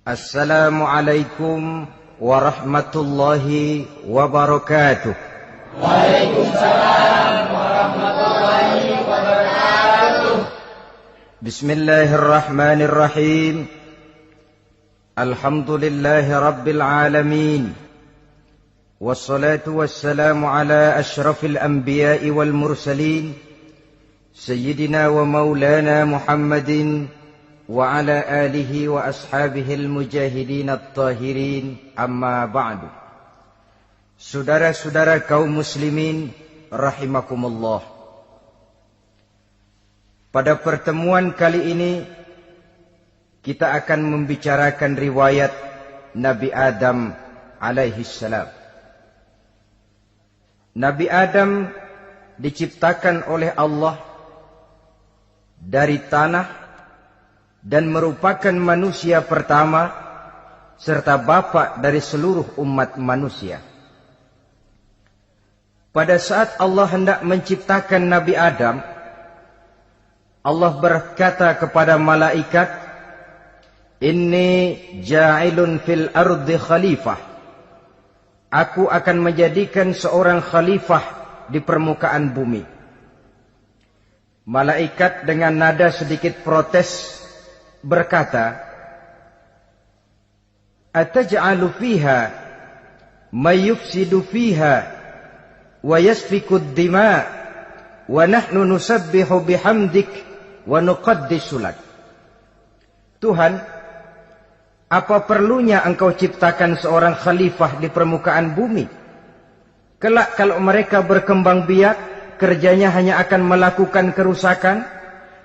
Assalamualaikum warahmatullahi wabarakatuh. Waalaikumsalam warahmatullahi wabarakatuh. Bismillahirrahmanirrahim. Alhamdulillahi rabbil alamin. Wassalatu wassalamu ala ashrafil anbiya'i wal mursalin. Sayyidina wa maulana Muhammadin wa ala alihi wa ashabihil mujahidin at-tahirin, amma ba'du. Saudara-saudara kaum muslimin rahimakumullah. Pada pertemuan kali ini kita akan membicarakan riwayat Nabi Adam alaihi salam. Nabi Adam diciptakan oleh Allah dari tanah dan merupakan manusia pertama serta bapa dari seluruh umat manusia. Pada saat Allah hendak menciptakan Nabi Adam, Allah berkata kepada malaikat, "Inni ja'ilun fil ardi khalifah." Aku akan menjadikan seorang khalifah di permukaan bumi. Malaikat dengan nada sedikit protes berkata, "Ataj'alu fiha may yufsidu fiha wa yasfiku ad-dima wa nahnu nusabbihu bihamdik wa nuqaddisu lak." Tuhan, apa perlunya engkau ciptakan seorang khalifah di permukaan bumi? Kelak kalau mereka berkembang biak, kerjanya hanya akan melakukan kerusakan,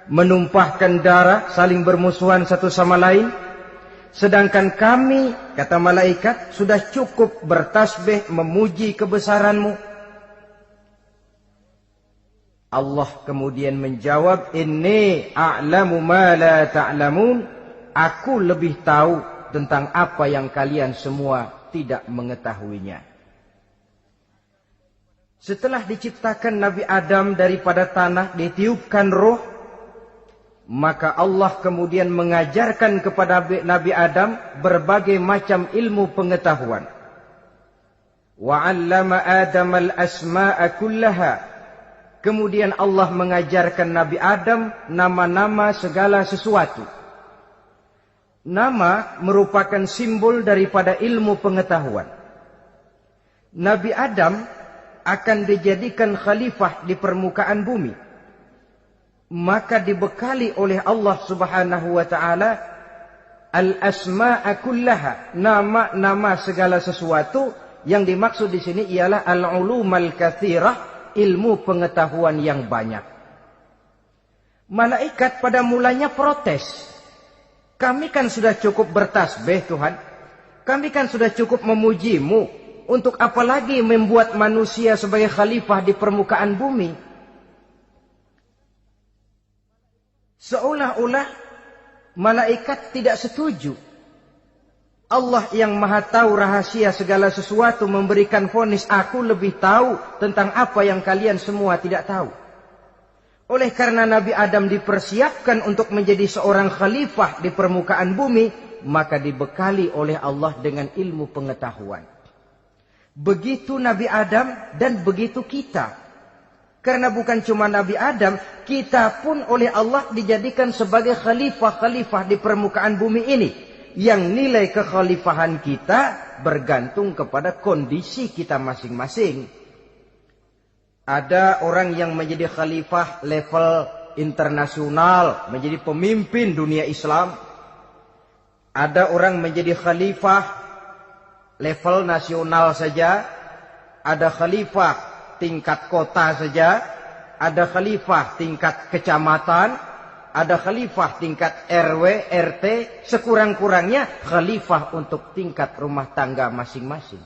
menumpahkan darah, saling bermusuhan satu sama lain. Sedangkan kami, kata malaikat, sudah cukup bertasbih memuji kebesaranmu. Allah kemudian menjawab, "Inni a'lamu ma la ta'lamun." Aku lebih tahu tentang apa yang kalian semua tidak mengetahuinya. Setelah diciptakan Nabi Adam daripada tanah, ditiupkan roh, maka Allah kemudian mengajarkan kepada Nabi Adam berbagai macam ilmu pengetahuan. Wa 'allama Adam al-asma'a kullaha. Kemudian Allah mengajarkan Nabi Adam nama-nama segala sesuatu. Nama merupakan simbol daripada ilmu pengetahuan. Nabi Adam akan dijadikan khalifah di permukaan bumi. Maka dibekali oleh Allah Subhanahu wa taala al-asma'a kullaha, nama-nama segala sesuatu. Yang dimaksud di sini ialah al-ulumal katsirah, ilmu pengetahuan yang banyak. Malaikat pada mulanya protes. Kami kan sudah cukup bertasbih Tuhan. Kami kan sudah cukup memujimu. Untuk apa lagi membuat manusia sebagai khalifah di permukaan bumi? Seolah-olah malaikat tidak setuju. Allah yang maha tahu rahasia segala sesuatu memberikan vonis, aku lebih tahu tentang apa yang kalian semua tidak tahu. Oleh karena Nabi Adam dipersiapkan untuk menjadi seorang khalifah di permukaan bumi, maka dibekali oleh Allah dengan ilmu pengetahuan. Begitu Nabi Adam dan begitu kita. Karena bukan cuma Nabi Adam, kita pun oleh Allah dijadikan sebagai khalifah-khalifah di permukaan bumi ini. Yang nilai kekhalifahan kita bergantung kepada kondisi kita masing-masing. Ada orang yang menjadi khalifah level internasional, menjadi pemimpin dunia Islam. Ada orang menjadi khalifah level nasional saja. Ada khalifah tingkat kota saja, ada khalifah tingkat kecamatan, ada khalifah tingkat RW, RT, sekurang-kurangnya khalifah untuk tingkat rumah tangga masing-masing.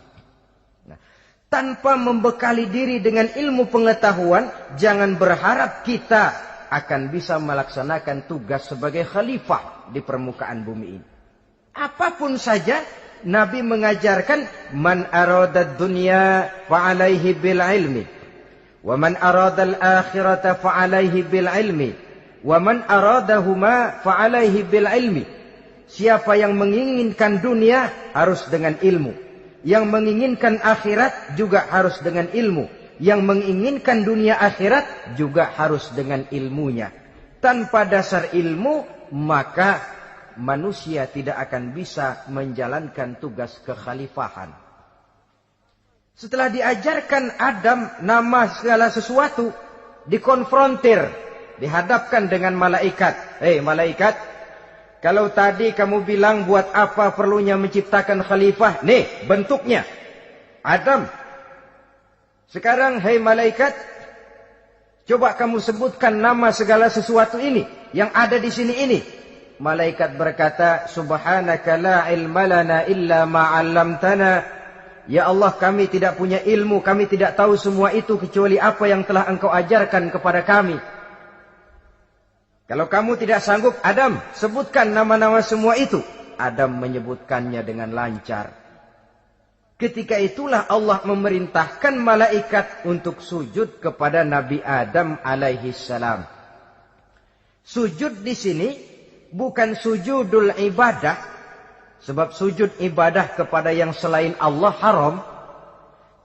Nah, tanpa membekali diri dengan ilmu pengetahuan, jangan berharap kita akan bisa melaksanakan tugas sebagai khalifah di permukaan bumi ini. Apapun saja, Nabi mengajarkan man aradad dunya fa'alaihi bil ilmi wa man aradal akhirata fa'alaihi bil ilmi wa man aradahuma fa'alaihi bil ilmi. Siapa yang menginginkan dunia harus dengan ilmu. Yang menginginkan akhirat juga harus dengan ilmu. Yang menginginkan dunia akhirat juga harus dengan ilmunya. Tanpa dasar ilmu, maka manusia tidak akan bisa menjalankan tugas kekhalifahan. Setelah diajarkan Adam nama segala sesuatu, dikonfrontir, dihadapkan dengan malaikat. Hei malaikat, kalau tadi kamu bilang buat apa perlunya menciptakan khalifah? Nih bentuknya. Adam. Sekarang hei malaikat, coba kamu sebutkan nama segala sesuatu ini yang ada di sini ini. Malaikat berkata, Subhanaka la ilma lana illa ma 'allamtana. Ya Allah, kami tidak punya ilmu, kami tidak tahu semua itu kecuali apa yang telah Engkau ajarkan kepada kami. Kalau kamu tidak sanggup, Adam, sebutkan nama-nama semua itu. Adam menyebutkannya dengan lancar. Ketika itulah Allah memerintahkan malaikat untuk sujud kepada Nabi Adam alaihi salam. Sujud di sini bukan sujudul ibadah, sebab sujud ibadah kepada yang selain Allah haram.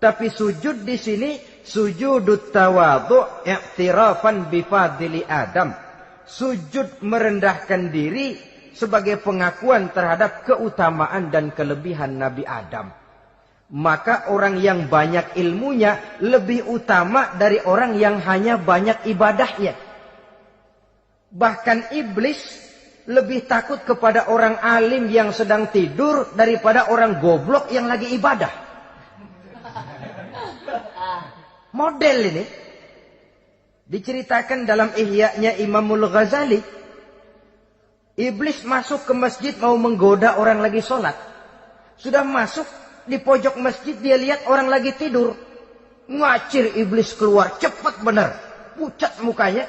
Tapi sujud di sini sujudut tawadhu' i'tirafan bifadli Adam. Sujud merendahkan diri sebagai pengakuan terhadap keutamaan dan kelebihan Nabi Adam. Maka orang yang banyak ilmunya lebih utama dari orang yang hanya banyak ibadahnya. Bahkan iblis lebih takut kepada orang alim yang sedang tidur daripada orang goblok yang lagi ibadah. Model ini diceritakan dalam Ihya-nya Imamul Ghazali. Iblis masuk ke masjid mau menggoda orang lagi sholat. Sudah masuk di pojok masjid, dia lihat orang lagi tidur. Ngacir iblis keluar, cepat benar. Pucat mukanya.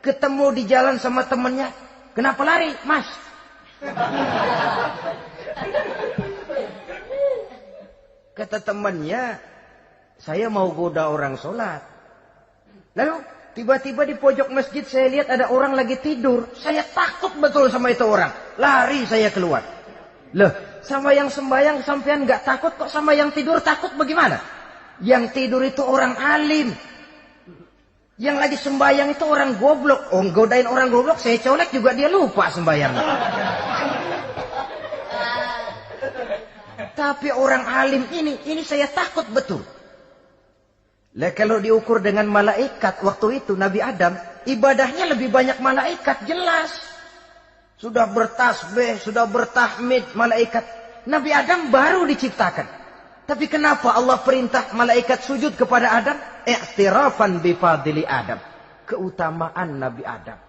Ketemu di jalan sama temannya. Kenapa lari, Mas? Kata temannya, saya mau goda orang sholat. Lalu tiba-tiba di pojok masjid saya lihat ada orang lagi tidur. Saya takut betul sama itu orang. Lari saya keluar. Loh, sama yang sembahyang sampean nggak takut, kok sama yang tidur takut bagaimana? Yang tidur itu orang alim. Yang lagi sembahyang itu orang goblok. Oh, godain orang goblok, saya colek juga dia lupa sembahyangnya. Tapi orang alim ini saya takut betul. Lah kalau diukur dengan malaikat waktu itu Nabi Adam, ibadahnya lebih banyak malaikat, jelas. Sudah bertasbih, sudah bertahmid malaikat. Nabi Adam baru diciptakan. Tapi kenapa Allah perintah malaikat sujud kepada Adam? I'tirafan bifadli Adam. Keutamaan Nabi Adam.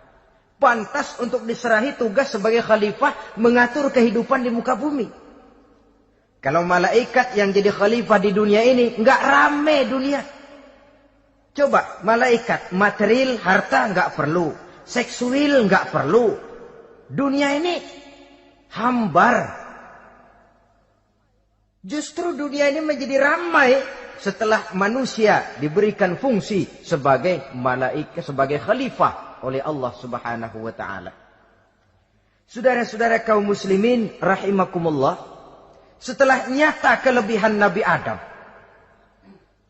Pantas untuk diserahi tugas sebagai khalifah mengatur kehidupan di muka bumi. Kalau malaikat yang jadi khalifah di dunia ini, nggak rame dunia. Coba, malaikat, material, harta nggak perlu. Seksual nggak perlu. Dunia ini hambar. Justru dunia ini menjadi ramai setelah manusia diberikan fungsi sebagai malaikat, sebagai khalifah oleh Allah Subhanahu wa taala. Saudara-saudara kaum muslimin rahimakumullah, setelah nyata kelebihan Nabi Adam,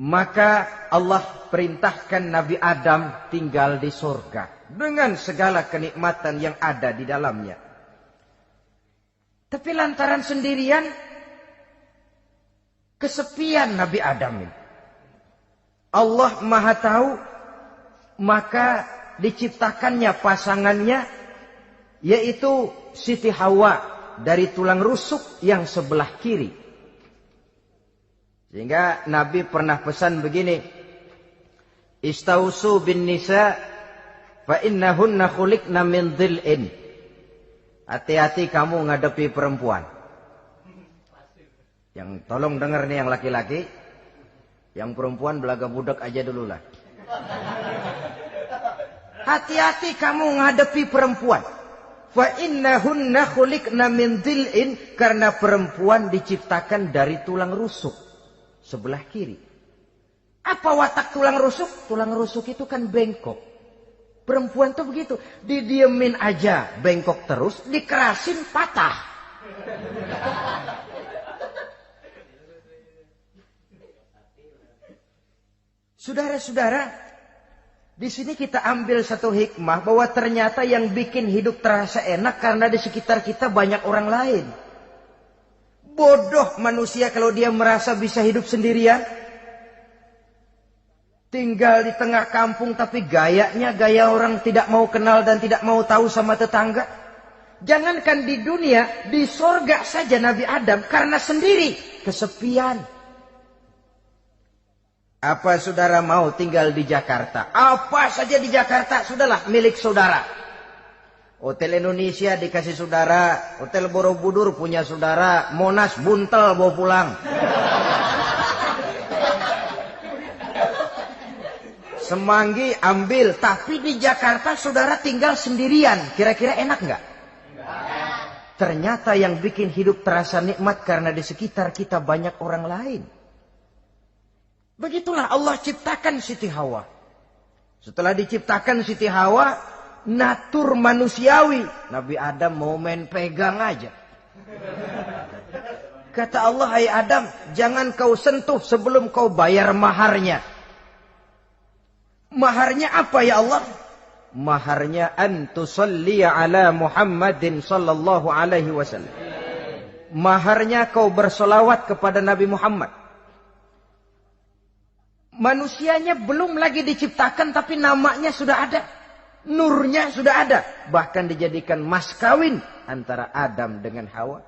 maka Allah perintahkan Nabi Adam tinggal di surga dengan segala kenikmatan yang ada di dalamnya. Tapi lantaran sendirian, kesepian Nabi Adam ini. Allah Maha Tahu, maka diciptakannya pasangannya, yaitu Siti Hawa dari tulang rusuk yang sebelah kiri. Sehingga Nabi pernah pesan begini, Istausu bin nisa fa innahunna khuliqna min dhil'in. Hati-hati kamu ngadepi perempuan. Yang tolong dengar nih yang laki-laki. Yang perempuan belaga budak aja dulu lah. Hati-hati kamu ngadepi perempuan. Fa innahunna khuliqna min dhil'in. Karena perempuan diciptakan dari tulang rusuk sebelah kiri. Apa watak tulang rusuk? Tulang rusuk itu kan bengkok. Perempuan tuh begitu. Didiemin aja bengkok terus, dikerasin patah. Saudara-saudara, di sini kita ambil satu hikmah bahwa ternyata yang bikin hidup terasa enak karena di sekitar kita banyak orang lain. Bodoh manusia kalau dia merasa bisa hidup sendirian. Tinggal di tengah kampung tapi gayanya gaya orang tidak mau kenal dan tidak mau tahu sama tetangga. Jangankan di dunia, di sorga saja Nabi Adam karena sendiri kesepian. Apa saudara mau tinggal di Jakarta? Apa saja di Jakarta sudahlah milik saudara. Hotel Indonesia dikasih saudara, Hotel Borobudur punya saudara, Monas buntel bawa pulang. Semanggi ambil, tapi di Jakarta saudara tinggal sendirian. Kira-kira enak nggak? Ternyata yang bikin hidup terasa nikmat karena di sekitar kita banyak orang lain. Begitulah Allah ciptakan Siti Hawa. Setelah diciptakan Siti Hawa, natur manusiawi. Nabi Adam mau main pegang aja. Kata Allah, hai Adam, jangan kau sentuh sebelum kau bayar maharnya. Maharnya apa ya Allah? Maharnya an tusalli ala Muhammadin sallallahu alaihi wasallam. Maharnya kau bersolawat kepada Nabi Muhammad. Manusianya belum lagi diciptakan tapi namanya sudah ada. Nurnya sudah ada. Bahkan dijadikan mas kawin antara Adam dengan Hawa.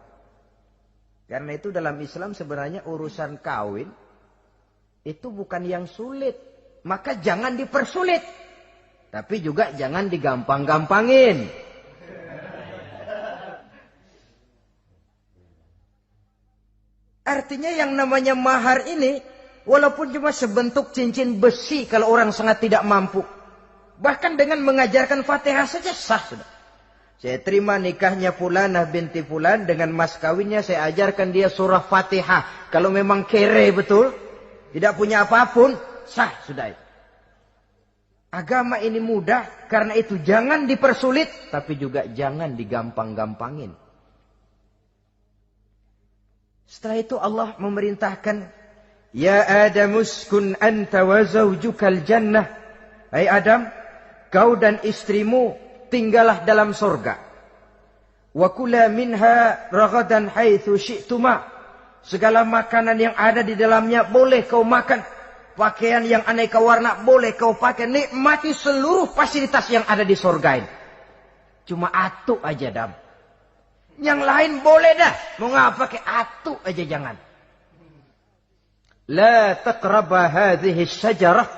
Karena itu dalam Islam sebenarnya urusan kawin itu bukan yang sulit. Maka jangan dipersulit. Tapi juga jangan digampang-gampangin. Artinya yang namanya mahar ini, walaupun cuma sebentuk cincin besi kalau orang sangat tidak mampu. Bahkan dengan mengajarkan Fatihah saja sah sudah. Saya terima nikahnya Fulanah binti Fulan, dengan mas kawinnya saya ajarkan dia surah Fatihah. Kalau memang kere betul, tidak punya apapun, sah sudah itu. Agama ini mudah, karena itu jangan dipersulit, tapi juga jangan digampang-gampangin. Setelah itu Allah memerintahkan, Ya Adam uskun anta wa zawjukal jannah. Hai Adam, kau dan istrimu tinggallah dalam surga. Wa kula minha ragadan haitsu syi'tuma. Segala makanan yang ada di dalamnya boleh kau makan. Pakaian yang aneka warna boleh kau pakai. Nikmati seluruh fasilitas yang ada di surga ini. Cuma atu aja Adam. Yang lain boleh dah. Mau ngapa pakai atu aja jangan. La taqraba hadhihi syajarah.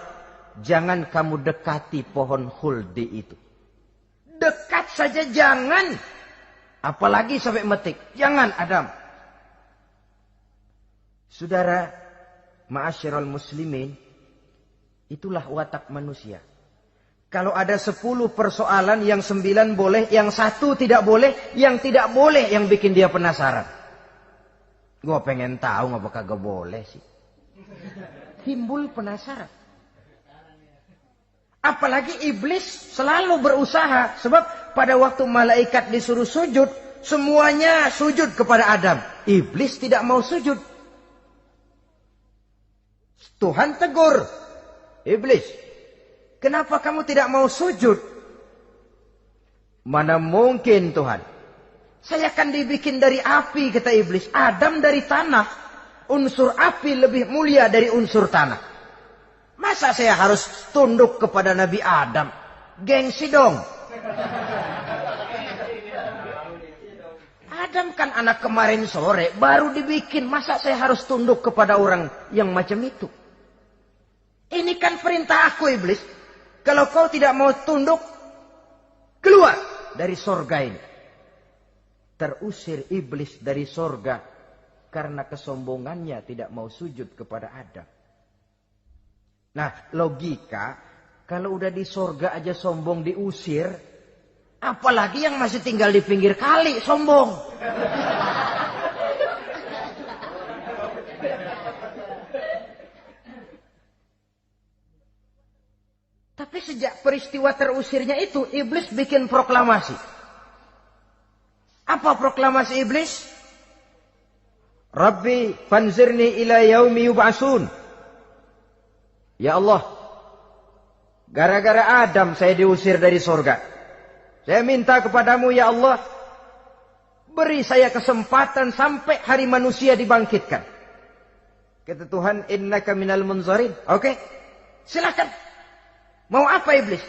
Jangan kamu dekati pohon khuldi itu. Dekat saja jangan. Apalagi sampai metik. Jangan Adam. Saudara, ma'asyiral muslimin, itulah watak manusia. Kalau ada 10 persoalan, yang 9 boleh, yang 1 tidak boleh, yang tidak boleh yang bikin dia penasaran. Gua pengen tahu ngapa kagak boleh sih. Timbul penasaran. Apalagi iblis selalu berusaha. Sebab pada waktu malaikat disuruh sujud, semuanya sujud kepada Adam. Iblis tidak mau sujud. Tuhan tegur. Iblis, kenapa kamu tidak mau sujud? Mana mungkin Tuhan. Saya akan dibikin dari api, kata iblis. Adam dari tanah. Unsur api lebih mulia dari unsur tanah. Masa saya harus tunduk kepada Nabi Adam? Gengsi dong. Adam kan anak kemarin sore, baru dibikin. Masa saya harus tunduk kepada orang yang macam itu? Ini kan perintah aku iblis. Kalau kau tidak mau tunduk, keluar dari sorga ini. Terusir iblis dari sorga karena kesombongannya tidak mau sujud kepada Adam. Nah, logika, kalau udah di sorga aja sombong diusir, apalagi yang masih tinggal di pinggir kali sombong. Tapi sejak peristiwa terusirnya itu, iblis bikin proklamasi. Apa proklamasi iblis? Rabbi fanzirni ila yaumi yub'asun. Ya Allah, gara-gara Adam saya diusir dari surga. Saya minta kepadamu ya Allah, beri saya kesempatan sampai hari manusia dibangkitkan. Kata Tuhan, innaka minal munzarin. Oke, silakan. Mau apa iblis?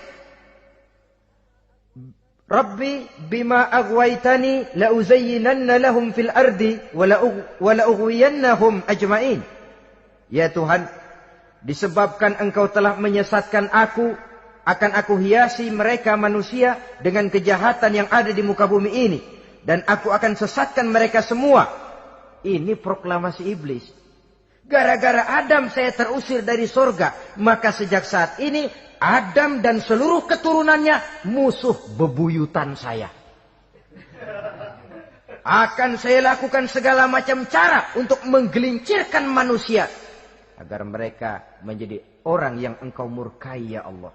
Rabbi bima aghwaytani la uzayyinanna lahum fil ardi wa la ughwiyannahum ajma'in. Ya Tuhan, disebabkan engkau telah menyesatkan aku, akan aku hiasi mereka manusia dengan kejahatan yang ada di muka bumi ini, dan aku akan sesatkan mereka semua. Ini proklamasi iblis. Gara-gara Adam saya terusir dari surga, maka sejak saat ini Adam dan seluruh keturunannya musuh bebuyutan saya. Akan saya lakukan segala macam cara untuk menggelincirkan manusia agar mereka menjadi orang yang engkau murkai ya Allah.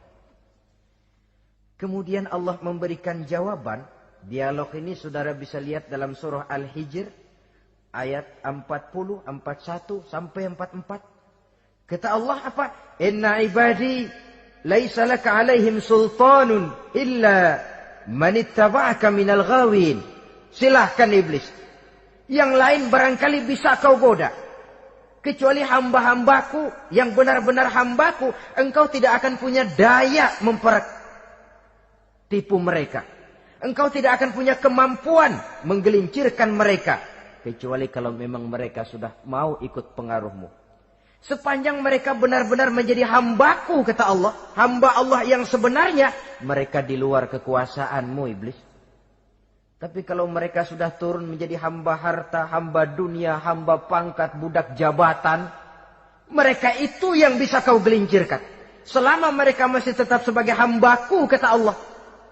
Kemudian Allah memberikan jawaban. Dialog ini saudara bisa lihat dalam surah Al-Hijr ayat 40, 41 sampai 44. Kata Allah apa? Inna ibadi laisa laka alaihim sultanun illa man ittaba'aka minal ghawin. Silahkan iblis. Yang lain barangkali bisa kau goda. Kecuali hamba-hambaku yang benar-benar hambaku, engkau tidak akan punya daya tipu mereka. Engkau tidak akan punya kemampuan menggelincirkan mereka. Kecuali kalau memang mereka sudah mau ikut pengaruhmu. Sepanjang mereka benar-benar menjadi hambaku, kata Allah. Hamba Allah yang sebenarnya, mereka di luar kekuasaanmu iblis. Tapi kalau mereka sudah turun menjadi hamba harta, hamba dunia, hamba pangkat, budak jabatan, mereka itu yang bisa kau gelincirkan. Selama mereka masih tetap sebagai hambaku, kata Allah,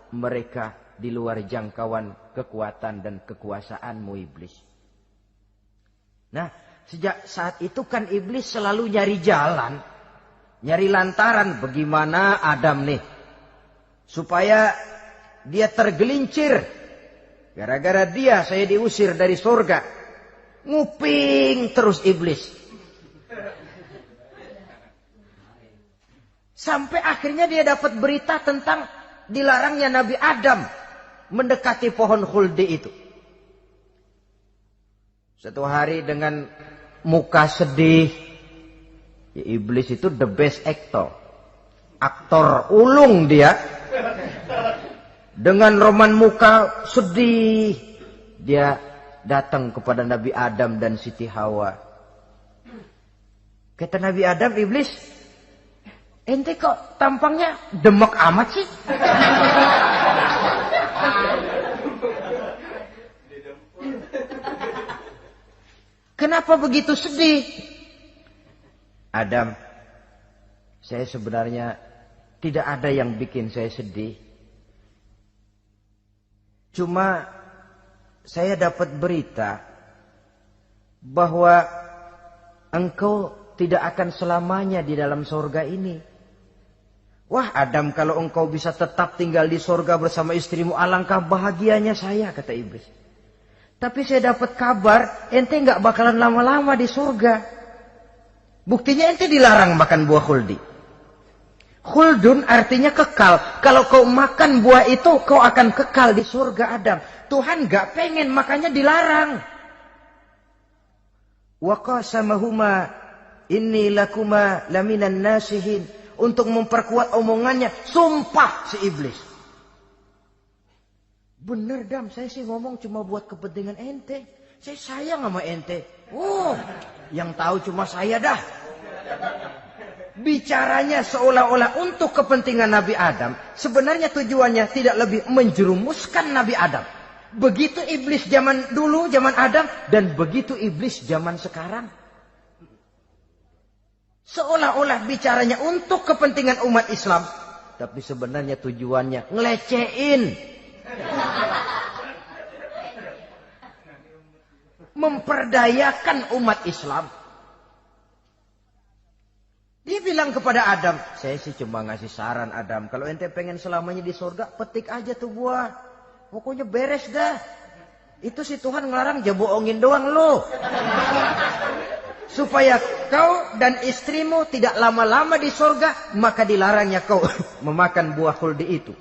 mereka di luar jangkauan kekuatan dan kekuasaanmu iblis. Nah, sejak saat itu kan iblis selalu nyari jalan, nyari lantaran bagaimana Adam nih supaya dia tergelincir. Gara-gara dia saya diusir dari surga. Nguping terus iblis. Sampai akhirnya dia dapat berita tentang dilarangnya Nabi Adam mendekati pohon khuldi itu. Satu hari dengan muka sedih. Ya, iblis itu the best actor. Aktor ulung dia. Dengan roman muka sedih. Dia datang kepada Nabi Adam dan Siti Hawa. Kata Nabi Adam, iblis, ente kok tampangnya demek amat sih? Kenapa begitu sedih? Adam, saya sebenarnya tidak ada yang bikin saya sedih. Cuma saya dapat berita bahwa engkau tidak akan selamanya di dalam surga ini. Wah Adam, kalau engkau bisa tetap tinggal di surga bersama istrimu, alangkah bahagianya saya, kata iblis. Tapi saya dapat kabar, ente nggak bakalan lama-lama di surga. Buktinya ente dilarang makan buah khuldi. Khuldun artinya kekal. Kalau kau makan buah itu, kau akan kekal di surga Adam. Tuhan nggak pengen, makanya dilarang. Wa qasamahuma inni lakuma laminan nasihin. Untuk memperkuat omongannya, sumpah si iblis. Bener Dam, saya sih ngomong cuma buat kepentingan ente. Saya sayang sama ente. Oh, yang tahu cuma saya dah. Bicaranya seolah-olah untuk kepentingan Nabi Adam. Sebenarnya tujuannya tidak lebih menjerumuskan Nabi Adam. Begitu iblis zaman dulu, zaman Adam. Dan begitu iblis zaman sekarang. Seolah-olah bicaranya untuk kepentingan umat Islam. Tapi sebenarnya tujuannya ngelecehin. Memperdayakan umat Islam. Dia bilang kepada Adam, saya sih cuma ngasih saran Adam. Kalau ente pengen selamanya di surga, petik aja tuh buah. Pokoknya beres dah. Itu si Tuhan ngelarang, ya bohongin doang lo. Supaya kau dan istrimu tidak lama-lama di surga, maka dilarangnya kau memakan buah khuldi itu.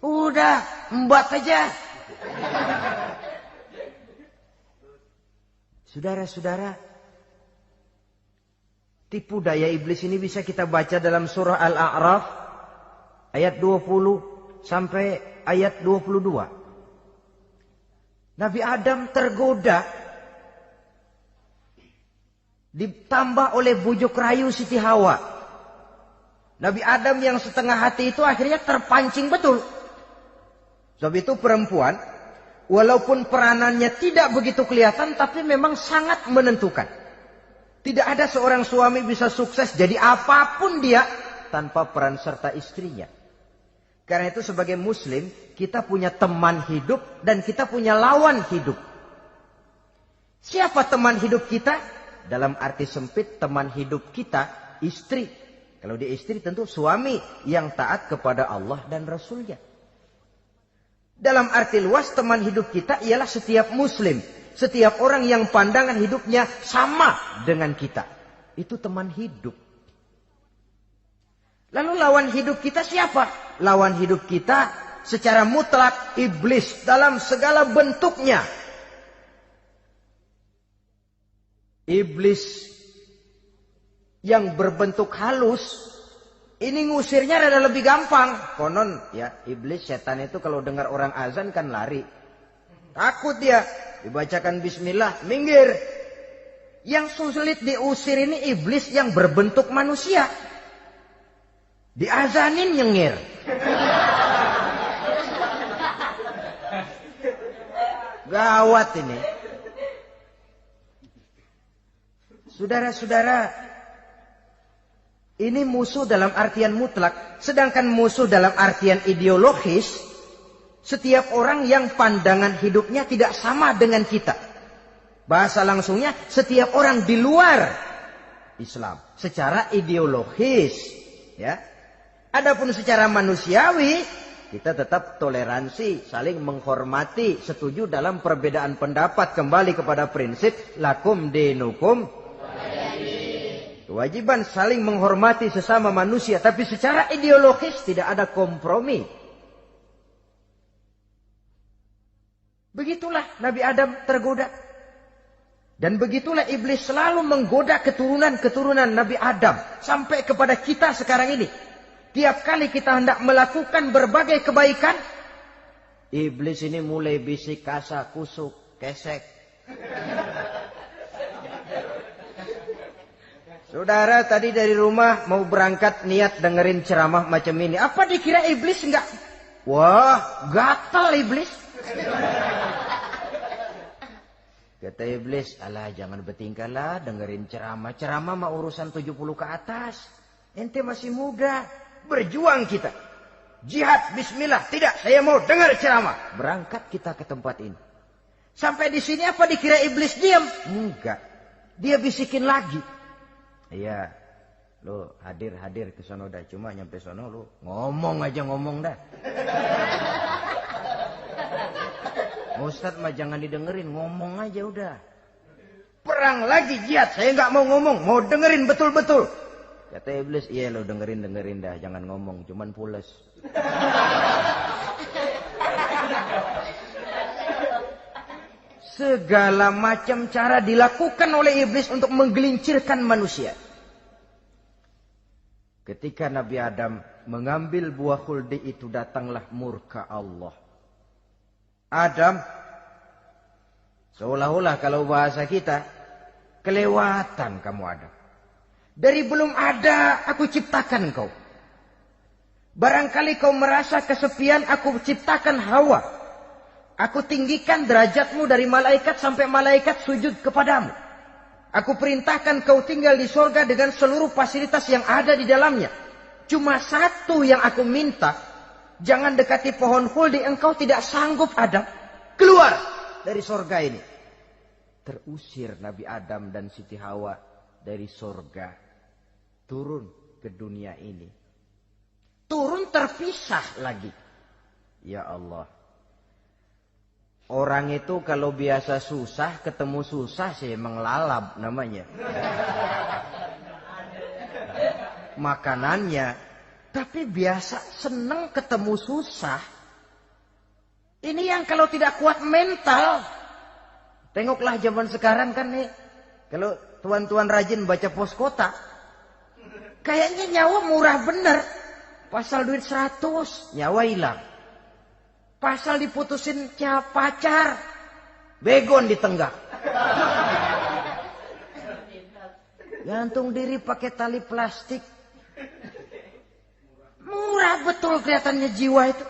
Udah, embat aja. Saudara-saudara, tipu daya iblis ini bisa kita baca dalam surah Al-A'raf ayat 20 sampai ayat 22. Nabi Adam tergoda, ditambah oleh bujuk rayu Siti Hawa. Nabi Adam yang setengah hati itu akhirnya terpancing betul. Sebab itu perempuan, walaupun peranannya tidak begitu kelihatan, tapi memang sangat menentukan. Tidak ada seorang suami bisa sukses jadi apapun dia tanpa peran serta istrinya. Karena itu sebagai muslim, kita punya teman hidup dan kita punya lawan hidup. Siapa teman hidup kita? Dalam arti sempit, teman hidup kita istri. Kalau dia istri tentu suami yang taat kepada Allah dan Rasulnya. Dalam arti luas, teman hidup kita ialah setiap muslim. Setiap orang yang pandangan hidupnya sama dengan kita. Itu teman hidup. Lalu lawan hidup kita siapa? Lawan hidup kita secara mutlak iblis dalam segala bentuknya. Iblis yang berbentuk halus, ini ngusirnya rada lebih gampang. Konon ya, iblis setan itu kalau dengar orang azan kan lari. Takut dia. Dibacakan bismillah, minggir. Yang sulit diusir ini iblis yang berbentuk manusia. Diazanin nyengir. Gawat ini. Saudara-saudara, ini musuh dalam artian mutlak. Sedangkan musuh dalam artian ideologis, setiap orang yang pandangan hidupnya tidak sama dengan kita. Bahasa langsungnya, setiap orang di luar Islam. Secara ideologis. Ya. Adapun secara manusiawi, kita tetap toleransi, saling menghormati, setuju dalam perbedaan pendapat. Kembali kepada prinsip, lakum dinukum. Kewajiban saling menghormati sesama manusia. Tapi secara ideologis tidak ada kompromi. Begitulah Nabi Adam tergoda. Dan begitulah iblis selalu menggoda keturunan-keturunan Nabi Adam. Sampai kepada kita sekarang ini. Tiap kali kita hendak melakukan berbagai kebaikan, iblis ini mulai bisik, kasa, kusuk, kesek. Saudara tadi dari rumah mau berangkat niat dengerin ceramah macam ini. Apa dikira iblis enggak? Wah, gatal iblis. Kata iblis, alah jangan bertingkah lah dengerin ceramah. Ceramah mah urusan 70 ke atas. Ente masih muda. Berjuang kita. Jihad, bismillah. Tidak, saya mau dengar ceramah. Berangkat kita ke tempat ini. Sampai di sini apa dikira iblis diam? Enggak. Dia bisikin lagi. Iya. Lu hadir ke sono dah. Cuma nyampe sono lu ngomong aja ngomong dah. Ustadz mah jangan didengerin, ngomong aja udah. Perang lagi jihad, saya nggak mau ngomong, mau dengerin betul-betul. Kata iblis, iya lo dengerin dah, jangan ngomong, cuman pules. Segala macam cara dilakukan oleh iblis untuk menggelincirkan manusia. Ketika Nabi Adam mengambil buah khuldi itu, datanglah murka Allah. Adam, seolah-olah kalau bahasa kita, kelewatan kamu Adam. Dari belum ada aku ciptakan kau. Barangkali kau merasa kesepian, aku ciptakan Hawa. Aku tinggikan derajatmu dari malaikat sampai malaikat sujud kepadamu. Aku perintahkan kau tinggal di surga dengan seluruh fasilitas yang ada di dalamnya. Cuma satu yang aku minta, jangan dekati pohon khuldi, engkau tidak sanggup Adam. Keluar dari surga ini. Terusir Nabi Adam dan Siti Hawa dari surga. Turun ke dunia ini. Turun terpisah lagi. Ya Allah. Orang itu kalau biasa susah, ketemu susah sih emang lalap namanya. Makanannya. Tapi biasa seneng ketemu susah. Ini yang kalau tidak kuat mental. Tengoklah zaman sekarang kan nih. Kalau tuan-tuan rajin baca pos kota. Kayaknya nyawa murah bener. Pasal duit 100, nyawa hilang. Pasal diputusin pacar, begon ditenggak. Gantung diri pakai tali plastik. Murah betul kelihatannya jiwa itu.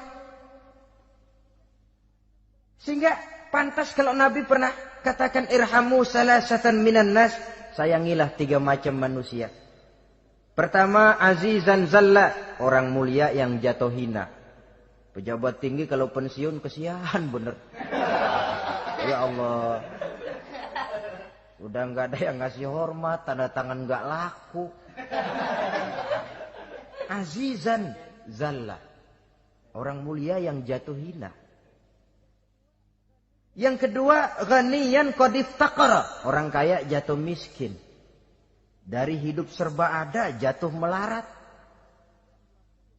Sehingga pantas kalau Nabi pernah katakan irhamu salasatan minan nas, sayangilah 3 macam manusia. Pertama, azizan zalla, orang mulia yang jatuh hina. Pejabat tinggi kalau pensiun kesian bener. Ya Allah. Udah nggak ada yang ngasih hormat, tanda tangan nggak laku. Azizan zalla. Orang mulia yang jatuh hina. Yang kedua, ghaniyan qad iftaqara. Orang kaya jatuh miskin. Dari hidup serba ada jatuh melarat.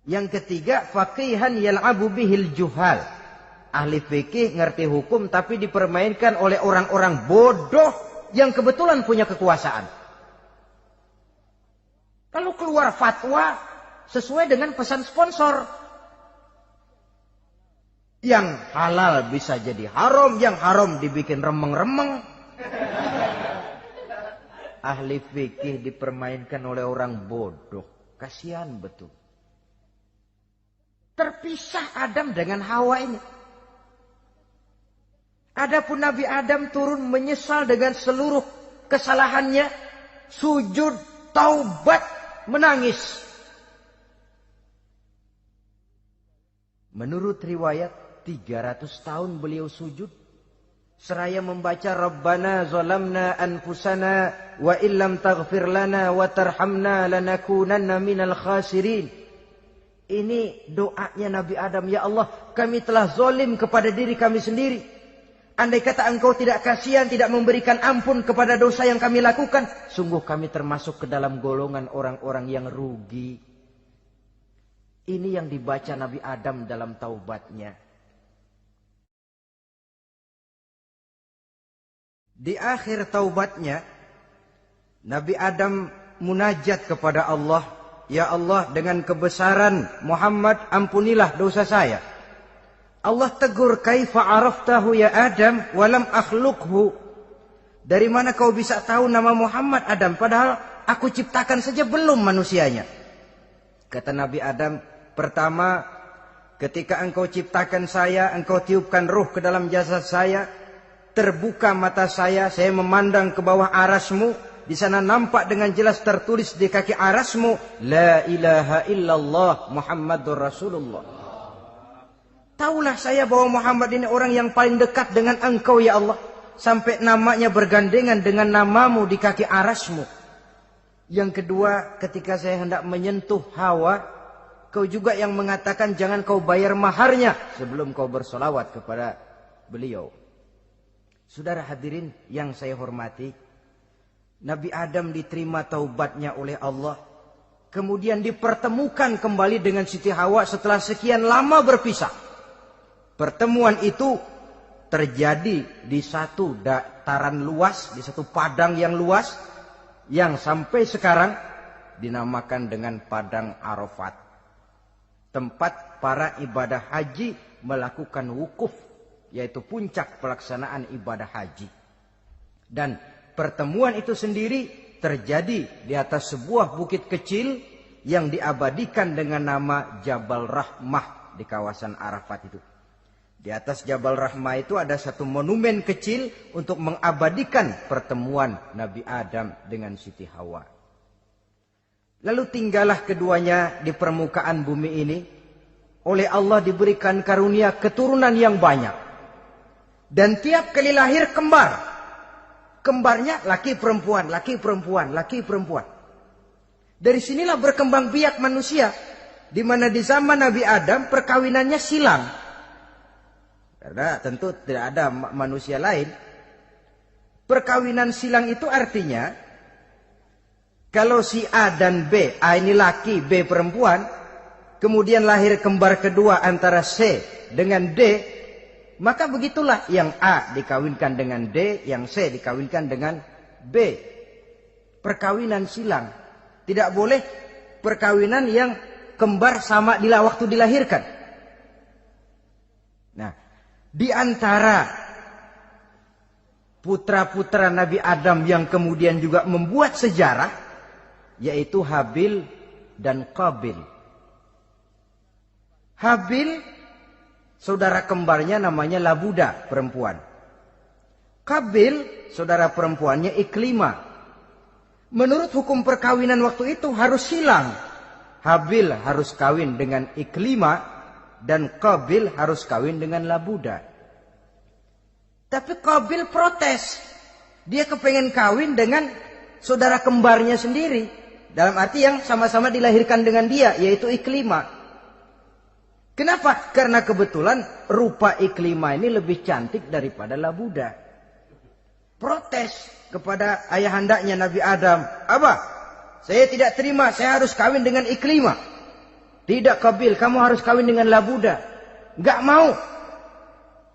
Yang ketiga, faqihan yal'abu bihil juhal. Ahli fikih ngerti hukum tapi dipermainkan oleh orang-orang bodoh yang kebetulan punya kekuasaan. Kalau keluar fatwa sesuai dengan pesan sponsor. Yang halal bisa jadi haram, yang haram dibikin remeng-remeng. Ahli fikih dipermainkan oleh orang bodoh. Kasihan betul. Terpisah Adam dengan Hawa ini. Adapun Nabi Adam turun menyesal dengan seluruh kesalahannya. Sujud, taubat, menangis. Menurut riwayat 300 tahun beliau sujud. Seraya membaca Rabbana zalamna anfusana wa illam taghfir lana wa tarhamna lanakunanna minal khasirin. Ini doanya Nabi Adam. Ya Allah, kami telah zalim kepada diri kami sendiri. Andai kata engkau tidak kasihan, tidak memberikan ampun kepada dosa yang kami lakukan, sungguh kami termasuk ke dalam golongan orang-orang yang rugi. Ini yang dibaca Nabi Adam dalam taubatnya. Di akhir taubatnya, Nabi Adam munajat kepada Allah. Ya Allah, dengan kebesaran Muhammad, ampunilah dosa saya. Allah tegur, kaifa araftahu ya Adam walam akhluqhu. Dari mana kau bisa tahu nama Muhammad Adam, padahal aku ciptakan saja belum manusianya. Kata Nabi Adam, pertama, ketika engkau ciptakan saya, engkau tiupkan ruh ke dalam jasad saya, terbuka mata saya memandang ke bawah arasmu. Di sana nampak dengan jelas tertulis di kaki arasmu, La ilaha illallah Muhammadur Rasulullah. Taulah saya bahwa Muhammad ini orang yang paling dekat dengan engkau ya Allah. Sampai namanya bergandengan dengan namamu di kaki arasmu. Yang kedua, ketika saya hendak menyentuh Hawa, kau juga yang mengatakan jangan kau bayar maharnya sebelum kau bersolawat kepada beliau. Saudara hadirin yang saya hormati, Nabi Adam diterima taubatnya oleh Allah. Kemudian dipertemukan kembali dengan Siti Hawa setelah sekian lama berpisah. Pertemuan itu terjadi di satu dataran luas, di satu padang yang luas, yang sampai sekarang dinamakan dengan Padang Arafat. Tempat para ibadah haji melakukan wukuf, yaitu puncak pelaksanaan ibadah haji. Dan pertemuan itu sendiri terjadi di atas sebuah bukit kecil yang diabadikan dengan nama Jabal Rahmah di kawasan Arafat itu. Di atas Jabal Rahmah itu ada satu monumen kecil untuk mengabadikan pertemuan Nabi Adam dengan Siti Hawa. Lalu tinggallah keduanya di permukaan bumi ini. Oleh Allah diberikan karunia keturunan yang banyak. Dan tiap kali lahir kembar. Kembarnya laki perempuan, laki perempuan, laki perempuan. Dari sinilah berkembang biak manusia. Di mana di zaman Nabi Adam perkawinannya silang. Karena tentu tidak ada manusia lain. Perkawinan silang itu artinya, kalau si A dan B, A ini laki, B perempuan, kemudian lahir kembar kedua antara C dengan D, maka begitulah yang A dikawinkan dengan D, yang C dikawinkan dengan B. Perkawinan silang. Tidak boleh perkawinan yang kembar sama waktu dilahirkan. Nah, di antara putra-putra Nabi Adam yang kemudian juga membuat sejarah, yaitu Habil dan Qabil. Habil, saudara kembarnya namanya Labuda, perempuan. Qabil, saudara perempuannya Iklimah. Menurut hukum perkawinan waktu itu harus silang. Habil harus kawin dengan Iklimah dan Qabil harus kawin dengan Labuda. Tapi Qabil protes. Dia kepengen kawin dengan saudara kembarnya sendiri. Dalam arti yang sama-sama dilahirkan dengan dia, yaitu Iklimah. Kenapa? Karena kebetulan rupa Iklimah ini lebih cantik daripada Labuda. Protes kepada ayahandanya Nabi Adam. Abah, saya tidak terima, saya harus kawin dengan Iklimah. Tidak Qabil, kamu harus kawin dengan Labuda. Enggak mau.